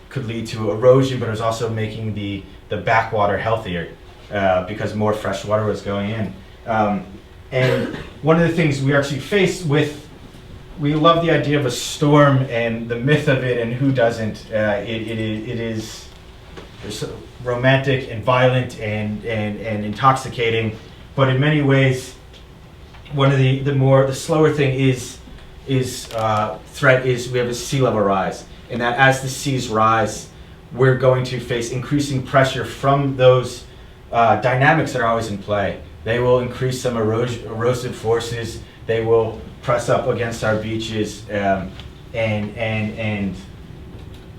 [SPEAKER 3] could lead to erosion, but it was also making the backwater healthier because more fresh water was going in. And one of the things we actually faced with, we love the idea of a storm and the myth of it, and who doesn't. It is romantic and violent and intoxicating, but in many ways, one of the slower thing is threat is we have a sea level rise, and that as the seas rise, we're going to face increasing pressure from those dynamics that are always in play. They will increase some erosive forces. They will press up against our beaches and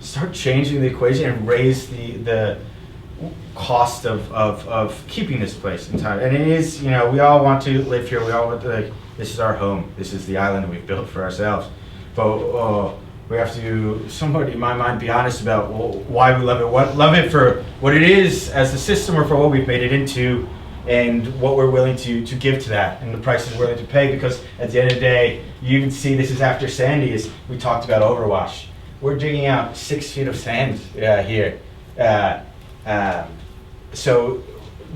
[SPEAKER 3] start changing the equation and raise the cost of keeping this place in time. And it is, you know, we all want to live here. We all want to, like, this is our home. This is the island that we've built for ourselves. But we have to, somewhat in my mind, be honest about why we love it. Love it for what it is as a system, or for what we've made it into, and what we're willing to give to that, and the prices we're willing to pay. Because at the end of the day, you even see this is after Sandy. Is we talked about overwash. We're digging out 6 feet of sand here. So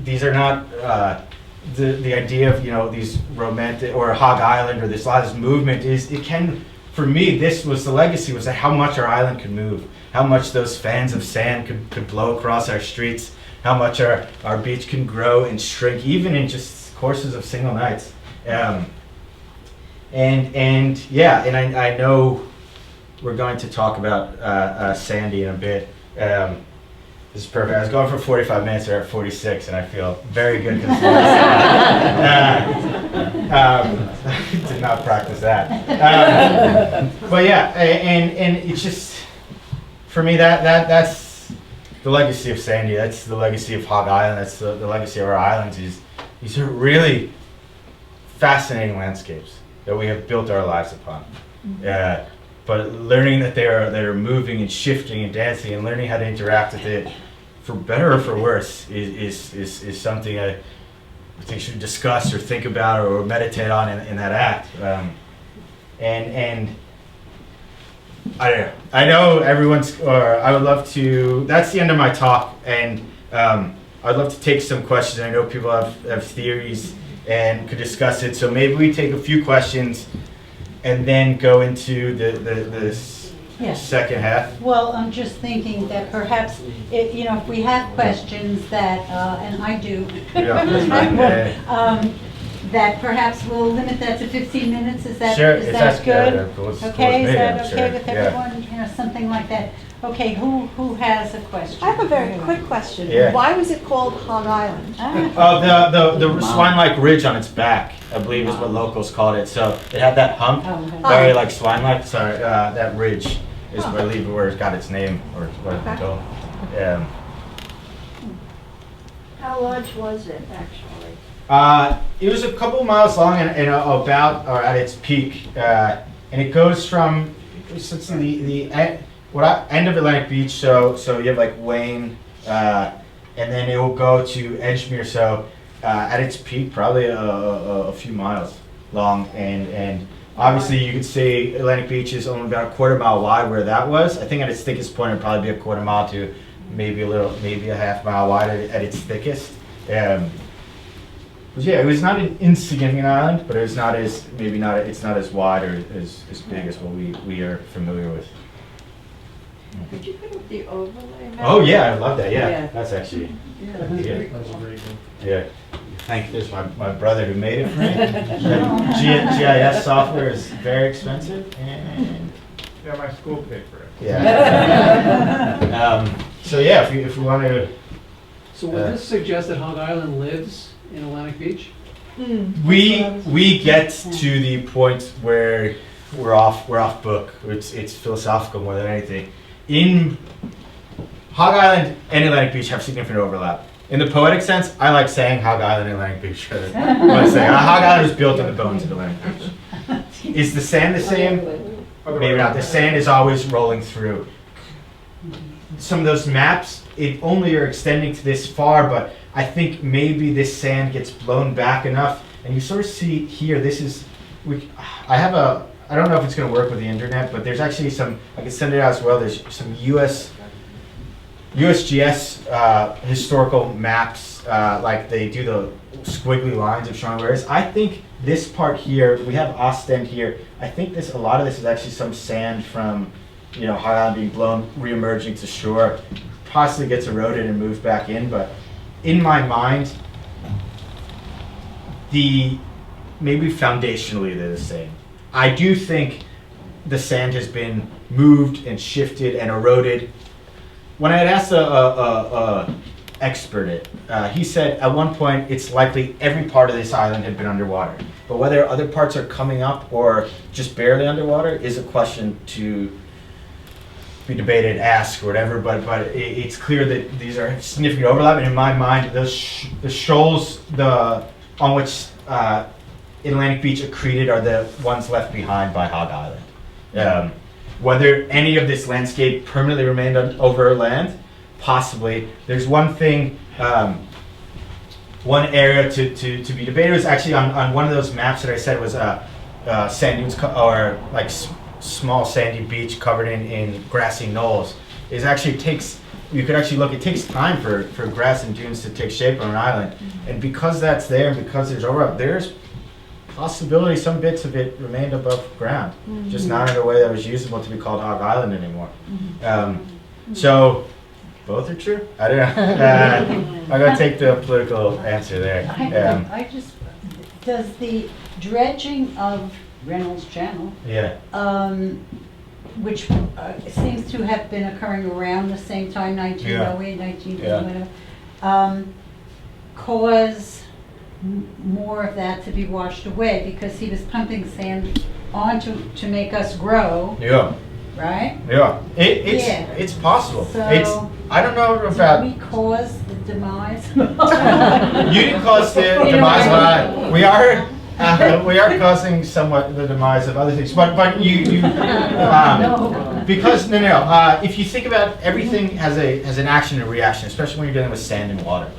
[SPEAKER 3] these are not the idea of, you know, these romantic, or Hog Island, or this, a lot of this movement is, it can, for me, this was the legacy, was that how much our island could move, how much those fans of sand could blow across our streets, how much our beach can grow and shrink, even in just courses of single nights. And yeah, and I know we're going to talk about Sandy in a bit. This is perfect. I was going for 45 minutes, we're at 46, and I feel very good. Did not practice that. But yeah, and it's just, for me, that's the legacy of Sandy. That's the legacy of Hog Island. That's the legacy of our islands. These are really fascinating landscapes that we have built our lives upon. But learning that they're moving and shifting and dancing, and learning how to interact with it, for better or for worse, is something I think should discuss or think about or meditate on in that act. And I know everyone's, or I would love to, that's the end of my talk, and I'd love to take some questions. I know people have theories and could discuss it, so maybe we take a few questions and then go into the
[SPEAKER 1] Yes.
[SPEAKER 3] second half.
[SPEAKER 1] Well, I'm just thinking that perhaps, if we have questions that, and I do, that perhaps we'll limit that to 15 minutes. Is that,
[SPEAKER 3] Sure,
[SPEAKER 1] is
[SPEAKER 3] if
[SPEAKER 1] that
[SPEAKER 3] that's
[SPEAKER 1] good?
[SPEAKER 3] good.
[SPEAKER 1] Okay, is that okay
[SPEAKER 3] Sure,
[SPEAKER 1] with
[SPEAKER 3] yeah.
[SPEAKER 1] everyone? Something like that. Okay, who has a question?
[SPEAKER 6] I have a very quick question.
[SPEAKER 3] Yeah.
[SPEAKER 6] Why was it called Hog Island?
[SPEAKER 3] The swine-like ridge on its back, I believe, is what locals called it. So it had that hump,
[SPEAKER 1] Oh, okay.
[SPEAKER 3] very like swine-like. Sorry, that ridge is, I believe, where it got its name, or what it's called.
[SPEAKER 7] How large was it, actually?
[SPEAKER 3] It was a couple miles long and about, or at its peak, and it goes from, it's the end of Atlantic Beach. So you have like Wayne, and then it will go to Edgemere. So at its peak, probably a few miles long, and obviously you could say Atlantic Beach is only about a quarter mile wide where that was. I think at its thickest point it'd probably be a quarter mile to maybe a half mile wide at its thickest. But yeah, it was not an insignificant island, but it's not as wide or as big as what we are familiar with.
[SPEAKER 7] Could you put up the overlay map?
[SPEAKER 3] Oh yeah, I love that. Yeah,
[SPEAKER 7] Yeah.
[SPEAKER 3] that's actually
[SPEAKER 7] Yeah.
[SPEAKER 3] yeah. Thank you. There's my brother who made it for me. GIS software is very expensive, and
[SPEAKER 4] Yeah, my school paid for it.
[SPEAKER 3] yeah. So yeah, if we want to.
[SPEAKER 8] So would this suggest that Hog Island lives in Atlantic Beach?
[SPEAKER 3] We get to the point where we're off book. It's philosophical more than anything. In Hog Island and Atlantic Beach have significant overlap. In the poetic sense, I like saying Hog Island and Atlantic Beach. I say Hog Island is built on the bones of Atlantic Beach. Is the sand the same? Maybe not. The sand is always rolling through. Some of those maps, it only are extending to this far, but I think maybe this sand gets blown back enough, and you sort of see here, I don't know if it's going to work with the internet, but there's actually some, I can send it out as well, there's some USGS historical maps, like they do the squiggly lines of showing where it is. I think this part here, we have Ostend here, I think a lot of this is actually some sand from, Hog Island being blown, re-emerging to shore, possibly gets eroded and moved back in, but in my mind, maybe foundationally they're the same. I do think the sand has been moved and shifted and eroded. When I had asked expert he said at one point it's likely every part of this island had been underwater. But whether other parts are coming up or just barely underwater is a question to be debated, asked, or whatever. But it's clear that these are significant overlap. And in my mind, the shoals on which Atlantic Beach accreted are the ones left behind by Hog Island. Whether any of this landscape permanently remained over land, possibly. There's one thing, one area to be debated was actually on one of those maps that I said was sand dunes or like small sandy beach covered in grassy knolls. It actually takes, you could actually look, it takes time for grass and dunes to take shape on an island. And because that's there, because there's overlap, there's possibility some bits of it remained above ground, just not in a way that was usable to be called Hog Island anymore. So both are true. I don't know. I'm gonna take the political answer there.
[SPEAKER 1] I just, does the dredging of Reynolds Channel,
[SPEAKER 3] Yeah.
[SPEAKER 1] which seems to have been occurring around the same time, 1908, 1900, cause more of that to be washed away because he was pumping sand onto to make us grow,
[SPEAKER 3] Yeah.
[SPEAKER 1] right?
[SPEAKER 3] Yeah. It's possible.
[SPEAKER 1] So,
[SPEAKER 3] I don't know
[SPEAKER 1] Did
[SPEAKER 3] about.
[SPEAKER 1] we cause the demise?
[SPEAKER 3] You didn't cause the demise of Island. We are causing somewhat the demise of other things, but you because no. If you think about everything has an action and reaction, especially when you're dealing with sand and water.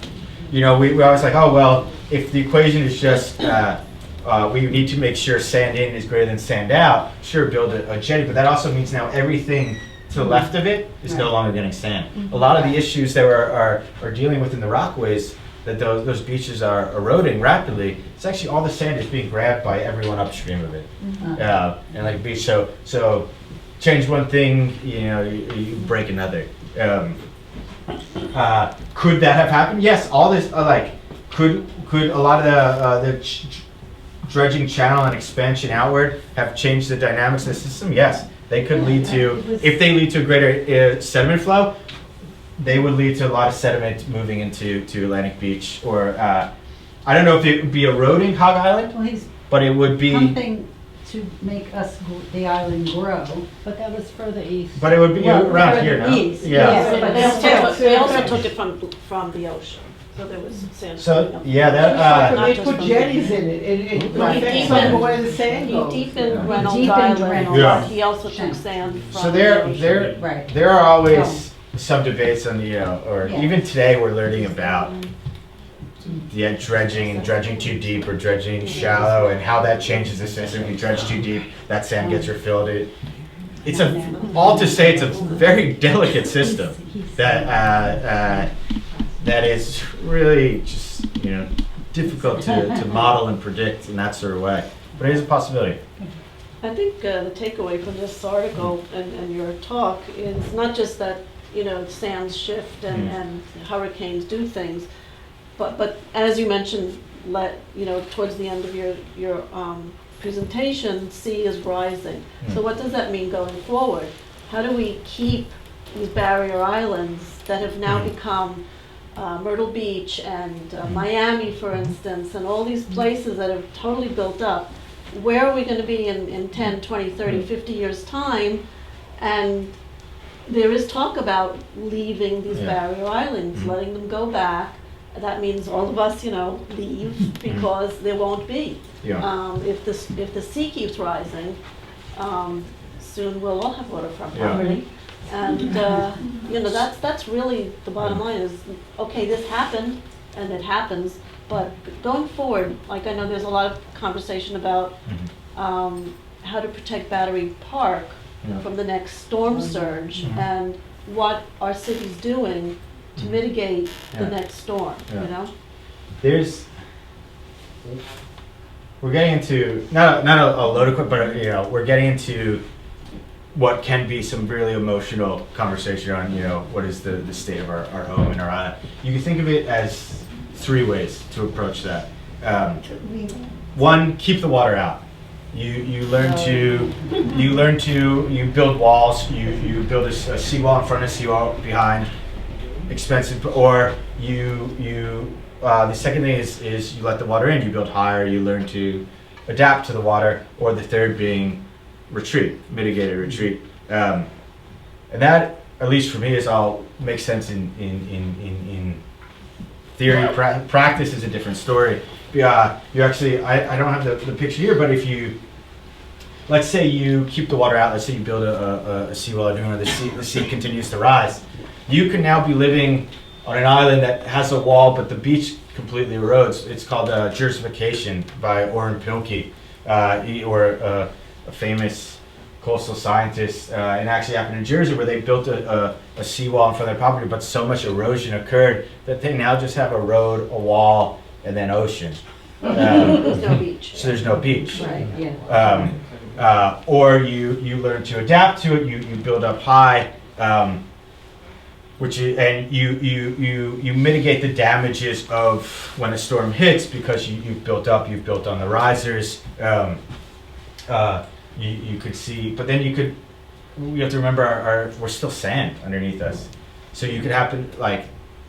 [SPEAKER 3] You know, we always like, oh well, if the equation is just we need to make sure sand in is greater than sand out. Sure, build a jetty, but that also means now everything to the left of it is no longer getting sand. A lot of the issues that are dealing with in the rockways, that those beaches are eroding rapidly, it's actually all the sand is being grabbed by everyone upstream of it. And like beach, so change one thing, you break another. Could that have happened? Yes, all this could a lot of the dredging channel and expansion outward have changed the dynamics of the system? Yes, they could lead to, if they lead to a greater sediment flow, they would lead to a lot of sediment moving into Atlantic Beach, or I don't know if it would be eroding Hog Island,
[SPEAKER 1] Well, he's
[SPEAKER 3] but it would be
[SPEAKER 1] pumping to make us, the island grow.
[SPEAKER 9] But that was further east.
[SPEAKER 3] But it would be
[SPEAKER 1] Well,
[SPEAKER 3] around
[SPEAKER 1] further
[SPEAKER 3] here now.
[SPEAKER 1] east,
[SPEAKER 3] Yeah.
[SPEAKER 1] yes. But
[SPEAKER 7] They
[SPEAKER 1] still.
[SPEAKER 7] also took it from the ocean, so there was sand.
[SPEAKER 3] So yeah, that
[SPEAKER 7] Not
[SPEAKER 6] They
[SPEAKER 7] just
[SPEAKER 6] put
[SPEAKER 7] from-
[SPEAKER 6] jetties in it, it
[SPEAKER 7] Right.
[SPEAKER 6] affects some of where the sand
[SPEAKER 7] He
[SPEAKER 6] goes.
[SPEAKER 7] deepened Reynolds
[SPEAKER 1] deepened
[SPEAKER 7] Island,
[SPEAKER 1] Reynolds.
[SPEAKER 3] Yeah.
[SPEAKER 7] but he also took sand from
[SPEAKER 3] so
[SPEAKER 7] the ocean.
[SPEAKER 1] Right.
[SPEAKER 3] there are always some debates on or
[SPEAKER 1] Yeah.
[SPEAKER 3] even today we're learning about dredging and dredging too deep or dredging shallow and how that changes the system. If you dredge too deep, that sand gets refilled. It's all to say it's a very delicate system that is really just difficult to model and predict in that sort of way. But it is a possibility.
[SPEAKER 7] I think the takeaway from this article and your talk is not just that, sands shift and hurricanes do things, but as you mentioned, towards the end of your presentation, sea is rising. So what does that mean going forward? How do we keep these barrier islands that have now become Myrtle Beach and Miami, for instance, and all these places that have totally built up? Where are we going to be in 10, 20, 30, 50 years' time? And there is talk about leaving these barrier islands, letting them go back. That means all of us, leave because there won't be.
[SPEAKER 3] Yeah.
[SPEAKER 7] If the sea keeps rising, soon we'll all have waterfront property. And that's really the bottom line is, okay, this happened and it happens, but going forward, like I know there's a lot of conversation about how to protect Battery Park from the next storm surge and what our city's doing to mitigate the next storm,
[SPEAKER 3] We're getting into not a loaded question, but we're getting into what can be some really emotional conversation on what is the state of our home and our island. You can think of it as three ways to approach that. One, keep the water out. You learn to build walls. You build a seawall in front, a seawall behind. expensive, or the second thing is you let the water in, you build higher, you learn to adapt to the water, or the third being retreat, mitigated retreat. And that, at least for me, is all makes sense in theory. Practice is a different story. You actually, I don't have the picture here, but if you, let's say you keep the water out, let's say you build a seawall, or the sea continues to rise, you can now be living on an island that has a wall, but the beach completely erodes. It's called desertification by Orrin Pilkey, or a famous coastal scientist. It actually happened in Jersey, where they built a seawall in front of their property, but so much erosion occurred that they now just have a road, a wall, and then ocean.
[SPEAKER 7] There's no beach.
[SPEAKER 3] So there's no beach.
[SPEAKER 9] Right, yeah.
[SPEAKER 3] Or you learn to adapt to it. You build up high. You mitigate the damages of when a storm hits, because you've built on the risers. You could see, but then you have to remember we're still sand underneath us. So you could happen, like,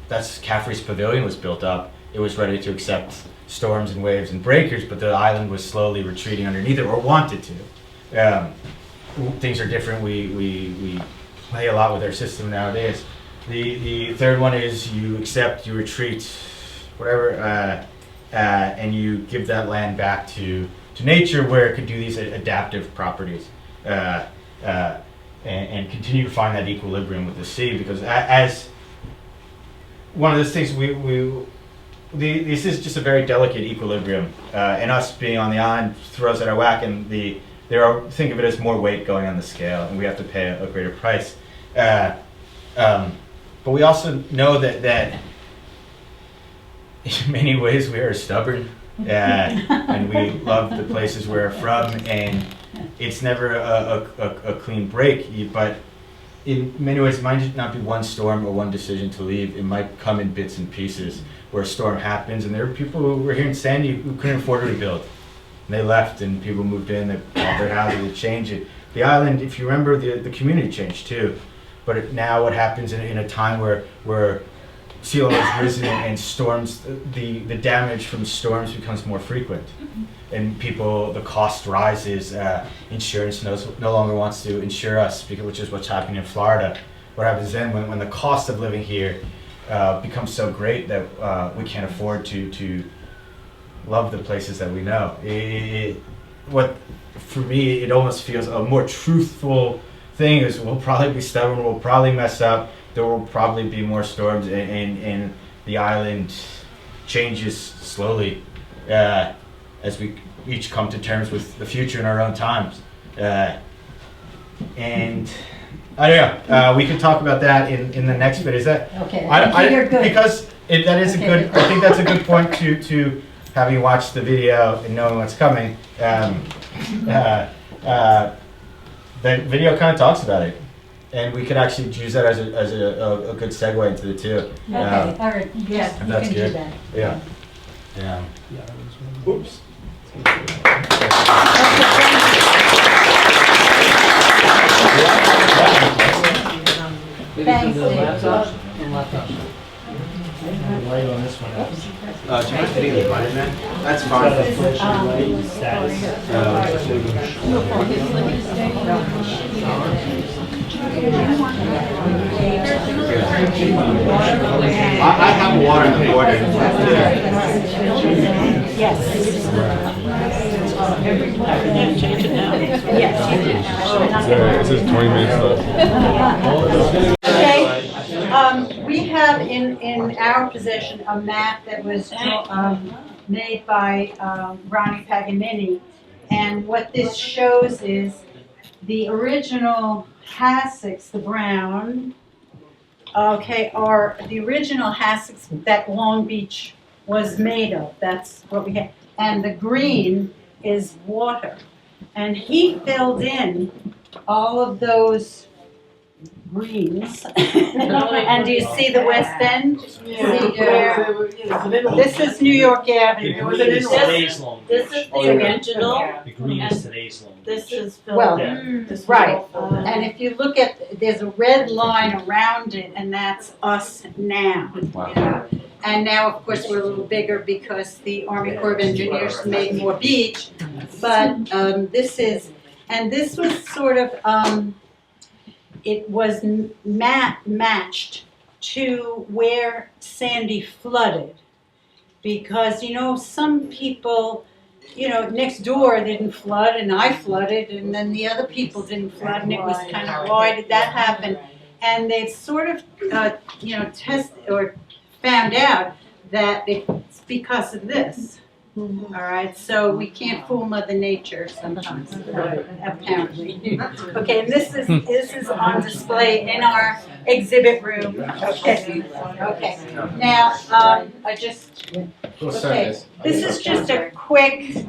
[SPEAKER 3] that's Caffrey's Pavilion was built up. It was ready to accept storms and waves and breakers, but the island was slowly retreating underneath it, or wanted to. Things are different. We play a lot with our system nowadays. The third one is you accept, you retreat, whatever, and you give that land back to nature, where it could do these adaptive properties, and continue to find that equilibrium with the sea. Because as one of those things, this is just a very delicate equilibrium, and us being on the island throws at our whack, and think of it as more weight going on the scale, and we have to pay a greater price. But we also know that in many ways we are stubborn, and we love the places we're from, and it's never a clean break. But in many ways, it might not be one storm or one decision to leave. It might come in bits and pieces, where a storm happens, and there are people who were here in Sandy who couldn't afford to rebuild. And they left, and people moved in, they bought their houses, they changed it. The island, if you remember, the community changed too. But now what happens in a time where sea level has risen and storms, the damage from storms becomes more frequent. And the cost rises, insurance no longer wants to insure us, which is what's happening in Florida. What happens then when the cost of living here becomes so great that we can't afford to love the places that we know. For me, it almost feels a more truthful thing is we'll probably be stubborn, we'll probably mess up, there will probably be more storms, and the island changes slowly as we each come to terms with the future in our own times. And I don't know, we can talk about that in the next bit. Is that
[SPEAKER 9] Okay,
[SPEAKER 1] you're good.
[SPEAKER 3] Because that is
[SPEAKER 1] Okay,
[SPEAKER 3] a good. I think that's a good point to having watched the video and knowing what's coming. The video kind of talks about it, and we could actually use that as a good segue into the two.
[SPEAKER 1] Okay, all right, yes, you
[SPEAKER 3] That's
[SPEAKER 1] can do
[SPEAKER 3] good.
[SPEAKER 1] that.
[SPEAKER 3] Yeah. Yeah. Oops.
[SPEAKER 1] Thanks, Dave.
[SPEAKER 2] Light on this one.
[SPEAKER 3] Do you mind hitting the button, man? That's fine. I have water in the water.
[SPEAKER 1] Yes.
[SPEAKER 7] Change it now.
[SPEAKER 1] Yes, you did.
[SPEAKER 10] It says 20 minutes left.
[SPEAKER 1] Okay, we have in our possession a map that was made by Ronnie Paganini, and what this shows is the original hassocks, the brown, are the original hassocks that Long Beach was made of. That's what we have. And the green is water. And he filled in all of those greens. And do you see the West End? See where, this is New York Avenue.
[SPEAKER 7] This is the original,
[SPEAKER 5] The green is today's loan.
[SPEAKER 7] this is
[SPEAKER 1] Well,
[SPEAKER 7] filled. This was
[SPEAKER 1] right.
[SPEAKER 7] all filled in.
[SPEAKER 1] And if you look at, there's a red line around it, and that's us now. you know. And now, of course, we're a little bigger because the Army Corps of Engineers made more beach. But this is, and this was sort of, it was matched to where Sandy flooded. Because, you know, some people, you know, next door didn't flood and I flooded and then the other people didn't flood and it was kind of, why did that happen? And they've sort of, you know, tested or found out that it's because of this. All right, so we can't fool Mother Nature sometimes, apparently. Okay, and this is on display in our exhibit room. Okay, okay. Now, I just, okay, this is just a quick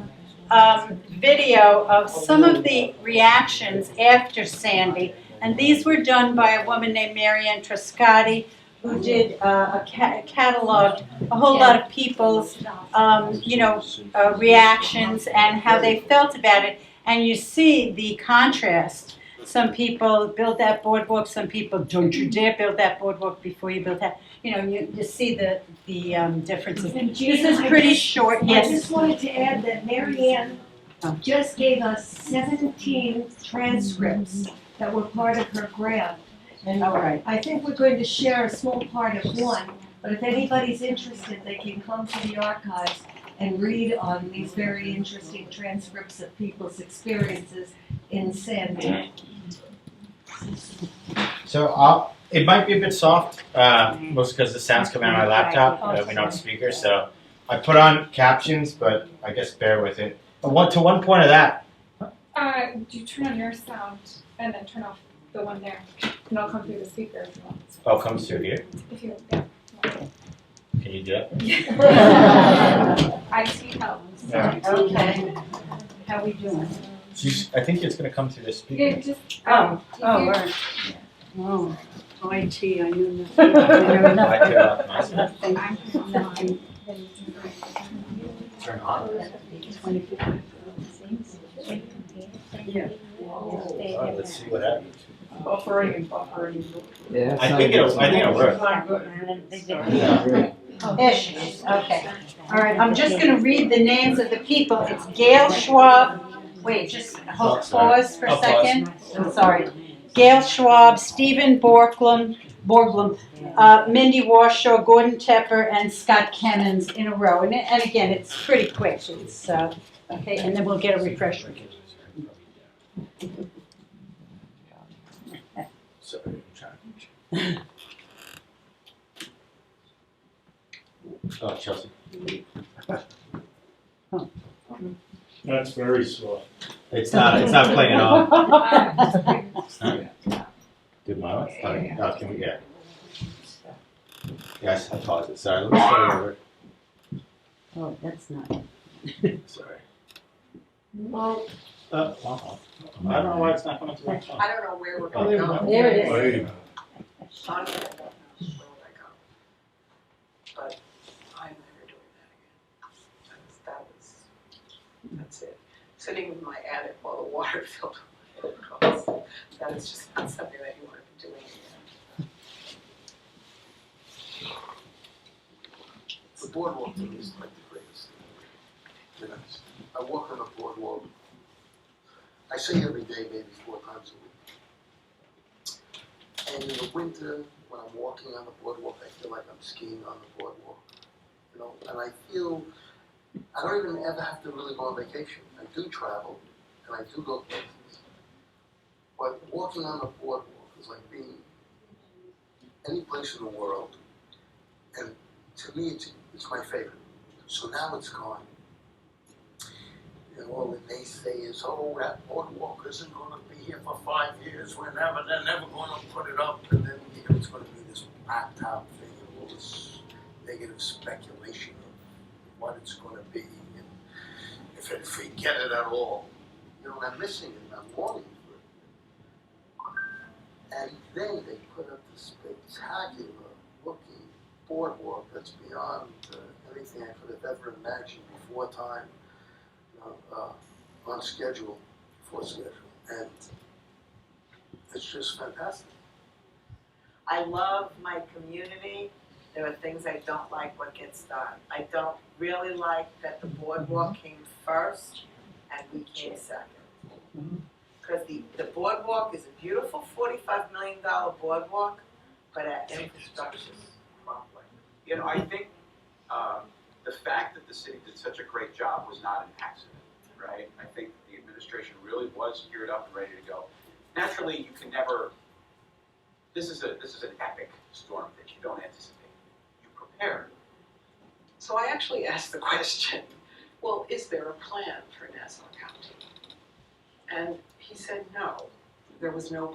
[SPEAKER 1] video of some of the reactions after Sandy, and these were done by a woman named Marianne Trescotti, who did cataloged a whole lot of people's, you know, reactions and how they felt about it. And you see the contrast. Some people build that boardwalk. Some people, don't you dare build that boardwalk before you build that. You know, you see the differences. This is pretty short.
[SPEAKER 9] I
[SPEAKER 1] Yes.
[SPEAKER 9] just wanted to add that Mary Ann just gave us 17 transcripts that were part of her grant. And
[SPEAKER 1] All right.
[SPEAKER 9] I think we're going to share a small part of one, but if anybody's interested, they can come to the archives and read on these very interesting transcripts of people's experiences in Sandy.
[SPEAKER 3] So it might be a bit soft, mostly because the sound's coming out of my laptop. We don't have speakers, so I put on captions, but I guess bear with it. But to one point of that.
[SPEAKER 11] Do you turn on your sound and then turn off the one there, and I'll come through the speaker if you want.
[SPEAKER 3] Oh, comes through here.
[SPEAKER 11] If you, yeah.
[SPEAKER 3] Can you do that?
[SPEAKER 11] IT helps.
[SPEAKER 3] Yeah.
[SPEAKER 1] Okay. How we doing?
[SPEAKER 3] I think it's going to come through the speaker.
[SPEAKER 11] Yeah, just
[SPEAKER 1] Oh, right. Oh, IT, I knew nothing. I know
[SPEAKER 3] I turn off my sound.
[SPEAKER 1] nothing.
[SPEAKER 3] Turn on.
[SPEAKER 1] Yeah.
[SPEAKER 3] Oh, let's see what happens.
[SPEAKER 6] Buffering.
[SPEAKER 5] Yeah.
[SPEAKER 3] I think it'll work.
[SPEAKER 1] Ish, okay. All right, I'm just gonna read the names of the people. It's Gail Schwab, wait, just pause for a
[SPEAKER 3] I'll pause.
[SPEAKER 1] second. I'm sorry. Gail Schwab, Stephen Borglum, Mindy Warshaw, Gordon Tepper, and Scott Kemmons in a row. And again, it's pretty quick. It's, okay, and then we'll get a refresher.
[SPEAKER 3] Sorry, I'm trying. Oh, Chelsea.
[SPEAKER 2] That's very soft.
[SPEAKER 3] It's not playing at all. It's not. Did my one? Oh, can we, yeah. Yes, I paused it. Sorry, let me start over.
[SPEAKER 1] Oh, that's not.
[SPEAKER 3] Sorry.
[SPEAKER 9] Well,
[SPEAKER 3] I don't know why it's not coming through.
[SPEAKER 6] I don't know where we're
[SPEAKER 3] Oh,
[SPEAKER 6] going.
[SPEAKER 3] there we go.
[SPEAKER 1] There it is.
[SPEAKER 2] Wait a minute.
[SPEAKER 6] I don't know where I go. But I'm never doing that again. That's it. Sitting in my attic while the water filled up my clothes. That is just not something that you want to be doing again.
[SPEAKER 12] The boardwalk thing is like the greatest thing. You know, I walk on a boardwalk, I say every day, maybe 4 times a week. And in the winter, when I'm walking on the boardwalk, I feel like I'm skiing on the boardwalk. You know, and I feel, I don't even ever have to really go on vacation. I do travel, and I do go places. But walking on the boardwalk is like being any place in the world. And to me, it's my favorite. So now it's gone. You know, all the naysayers, oh, that boardwalk isn't going to be here for 5 years. They're never going to put it up. And then it's going to be this blacktop thing and all this negative speculation of what it's going to be. And if I forget it at all, you know, I'm missing it. I'm longing for it. And then they put up this spectacular looking boardwalk that's beyond anything I could have ever imagined before time, on schedule, before schedule. And it's just fantastic.
[SPEAKER 6] I love my community. There are things I don't like what gets done. I don't really like that the boardwalk came first and we came second. Because the boardwalk is a beautiful $45 million boardwalk, but our infrastructure's crumbling.
[SPEAKER 13] You know, I think the fact that the city did such a great job was not an accident, right? I think the administration really was geared up and ready to go. Naturally, you can never. This is an epic storm that you don't anticipate. You prepare.
[SPEAKER 6] So I actually asked the question, well, is there a plan for Nassau County? And he said no, there was no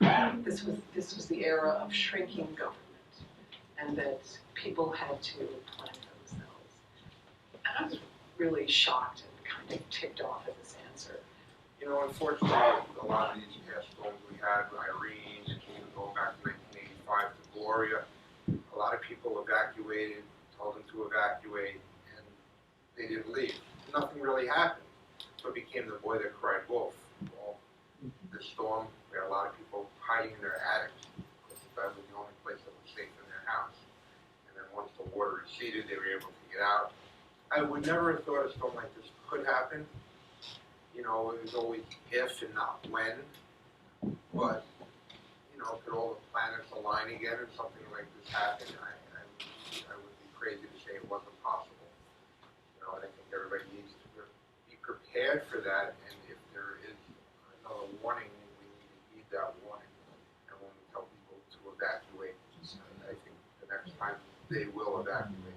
[SPEAKER 6] plan. This was the era of shrinking government, and that people had to plan for themselves. And I was really shocked and kind of ticked off at this answer.
[SPEAKER 14] You know, unfortunately, a lot of these past storms we had, Irene, and even going back to 1985 to Gloria, a lot of people evacuated, told them to evacuate, and they didn't leave. Nothing really happened. So it became the boy that cried wolf. Well, this storm, we had a lot of people hiding in their attics, because that was the only place that was safe in their house. And then once the water receded, they were able to get out. I would never have thought a storm like this could happen. You know, it was always if and not when. But, you know, could all the planets align again and something like this happen? I would be crazy to say it wasn't possible. You know, and I think everybody needs to be prepared for that. And if there is another warning, we need to heed that warning. And when we tell people to evacuate, I think the next time they will evacuate.